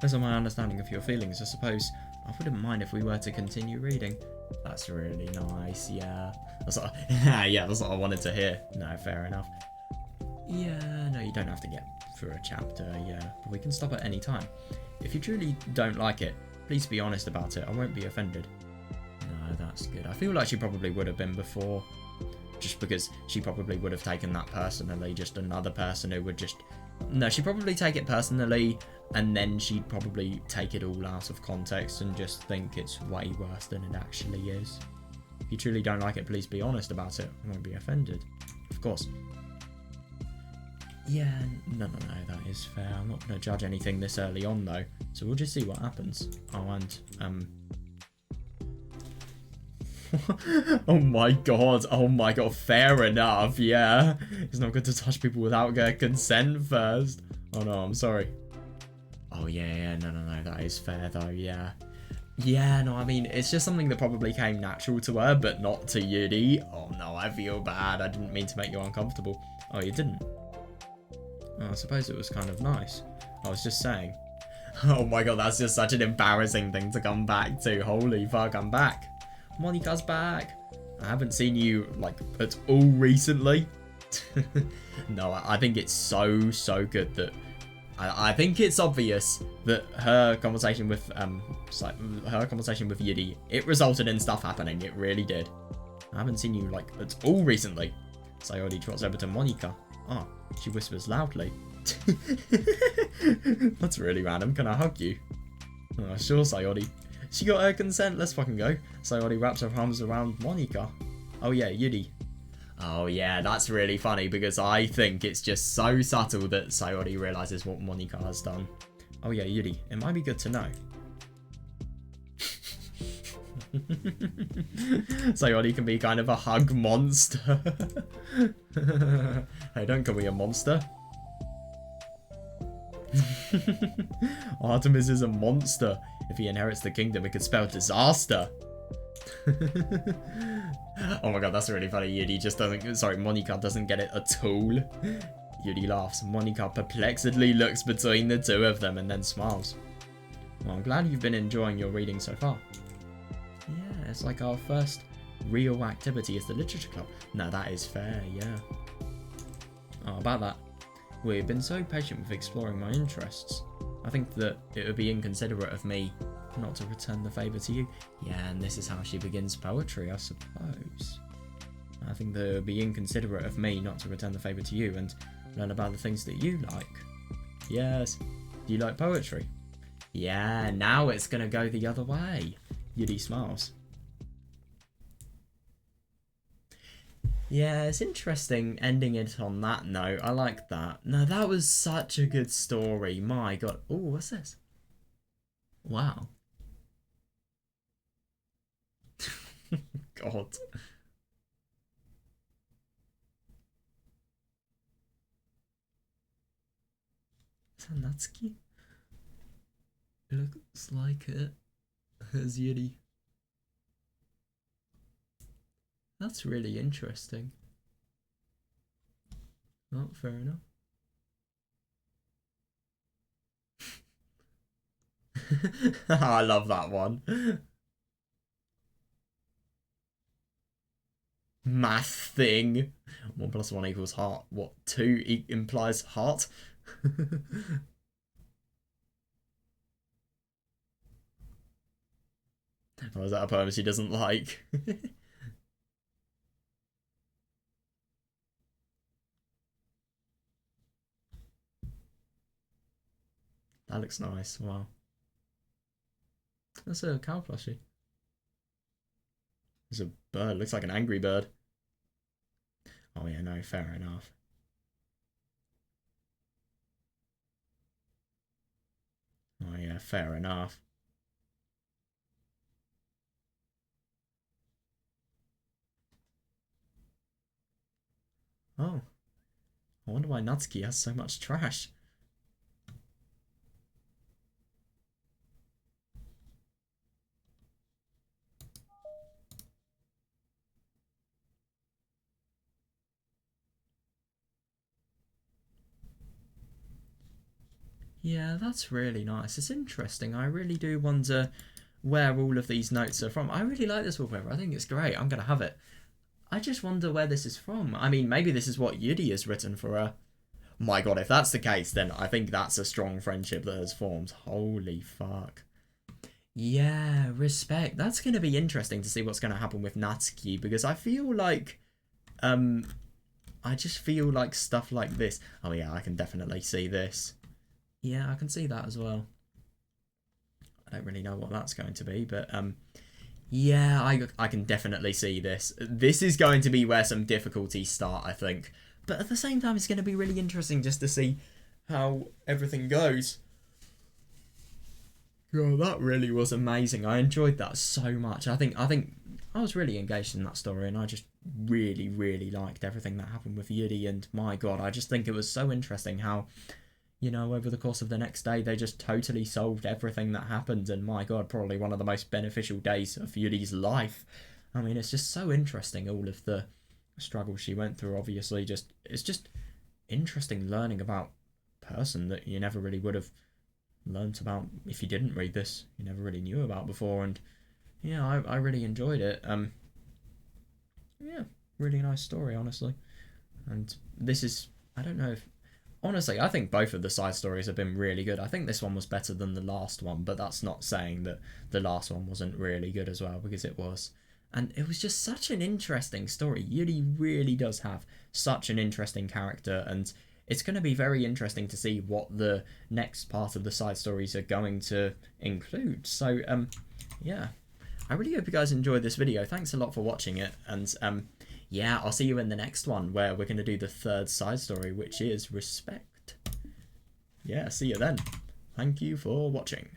Based on my understanding of your feelings, I suppose I wouldn't mind if we were to continue reading. That's really nice, yeah. That's what yeah, that's what I wanted to hear. No, fair enough. Yeah, no, you don't have to get through a chapter, yeah. But we can stop at any time. If you truly don't like it, please be honest about it. I won't be offended. No, that's good. I feel like she probably would have been before. Just because she probably would have taken that personally. Just another person who would just... No, she'd probably take it personally, and then she'd probably take it all out of context and just think it's way worse than it actually is. If you truly don't like it, please be honest about it. I won't be offended. Of course. Yeah, no, that is fair. I'm not going to judge anything this early on, though. So we'll just see what happens. Oh, and, oh my god, fair enough, yeah. It's not good to touch people without their consent first. Oh no, I'm sorry. Oh yeah, no, that is fair, though, yeah. Yeah, no, I mean, it's just something that probably came natural to her, but not to Yuri. Oh no, I feel bad. I didn't mean to make you uncomfortable. Oh, you didn't? Oh, I suppose it was kind of nice. I was just saying. Oh my god, that's just such an embarrassing thing to come back to. Holy fuck, I'm back. Monika's back. I haven't seen you, like, at all recently. No, I think it's so good that... I think it's obvious that her conversation with, Yuri, it resulted in stuff happening. It really did. I haven't seen you, like, at all recently. Sayori trots over to Monika. Oh, she whispers loudly. That's really random. Can I hug you? Oh, sure, Sayori. She got her consent. Let's fucking go. Sayori wraps her arms around Monika. Oh yeah, Yuri. Oh yeah, that's really funny because I think it's just so subtle that Sayori realizes what Monika has done. Oh yeah, Yuri. It might be good to know. Sayori can be kind of a hug monster. Hey, don't call me a monster. Artemis is a monster. If he inherits the kingdom, it could spell disaster. Oh my god, that's really funny. Yuri just doesn't... Sorry, Monika doesn't get it at all. Yuri laughs. Monika perplexedly looks between the two of them and then smiles. Well, I'm glad you've been enjoying your reading so far. Yeah, it's like our first real activity is the literature club. No, that is fair, yeah. Oh, about that. We've been so patient with exploring my interests. I think that it would be inconsiderate of me not to return the favour to you. Yeah, and this is how she begins poetry, I suppose. I think that it would be inconsiderate of me not to return the favour to you and learn about the things that you like. Yes. Do you like poetry? Yeah, now it's gonna go the other way. Yuri smiles. Yeah, it's interesting ending it on that note. I like that. No, that was such a good story. My god. Oh, what's this? Wow. God. Is that Natsuki? It looks like it. As Yuri. That's really interesting. Oh, fair enough. I love that one. Math thing. 1 + 1 = heart. What? 2 implies heart? Or is that a poem she doesn't like? That looks nice. Wow. That's a cow plushie. There's a bird. Looks like an angry bird. Oh yeah, no, fair enough. Oh yeah, fair enough. Oh. I wonder why Natsuki has so much trash. Yeah, that's really nice. It's interesting. I really do wonder where all of these notes are from. I really like this wallpaper. I think it's great. I'm going to have it. I just wonder where this is from. I mean, maybe this is what Yuri has written for her. My god, if that's the case, then I think that's a strong friendship that has formed. Holy fuck. Yeah, respect. That's going to be interesting to see what's going to happen with Natsuki, because I feel like... I just feel like stuff like this... Oh yeah, I can definitely see this. Yeah, I can see that as well. I don't really know what that's going to be, but yeah, I can definitely see this. This is going to be where some difficulties start, I think. But at the same time, it's going to be really interesting just to see how everything goes. Oh, that really was amazing. I enjoyed that so much. I think I was really engaged in that story, and I just really, really liked everything that happened with Yuri. And my God, I just think it was so interesting how, you know, over the course of the next day, they just totally solved everything that happened. And my God, probably one of the most beneficial days of Yuri's life. I mean, it's just so interesting, all of the struggles she went through. Obviously, it's just interesting learning about a person that you never really would have learnt about if you didn't read this. You never really knew about before. And yeah, I really enjoyed it. Yeah, really nice story, honestly. And this is, I don't know if, honestly, I think both of the side stories have been really good. I think this one was better than the last one, but that's not saying that the last one wasn't really good as well, because it was. And it was just such an interesting story. Yuri really does have such an interesting character, and it's going to be very interesting to see what the next part of the side stories are going to include. So, yeah. I really hope you guys enjoyed this video. Thanks a lot for watching it, and yeah, I'll see you in the next one, where we're going to do the third side story, which is respect. Yeah, see you then. Thank you for watching.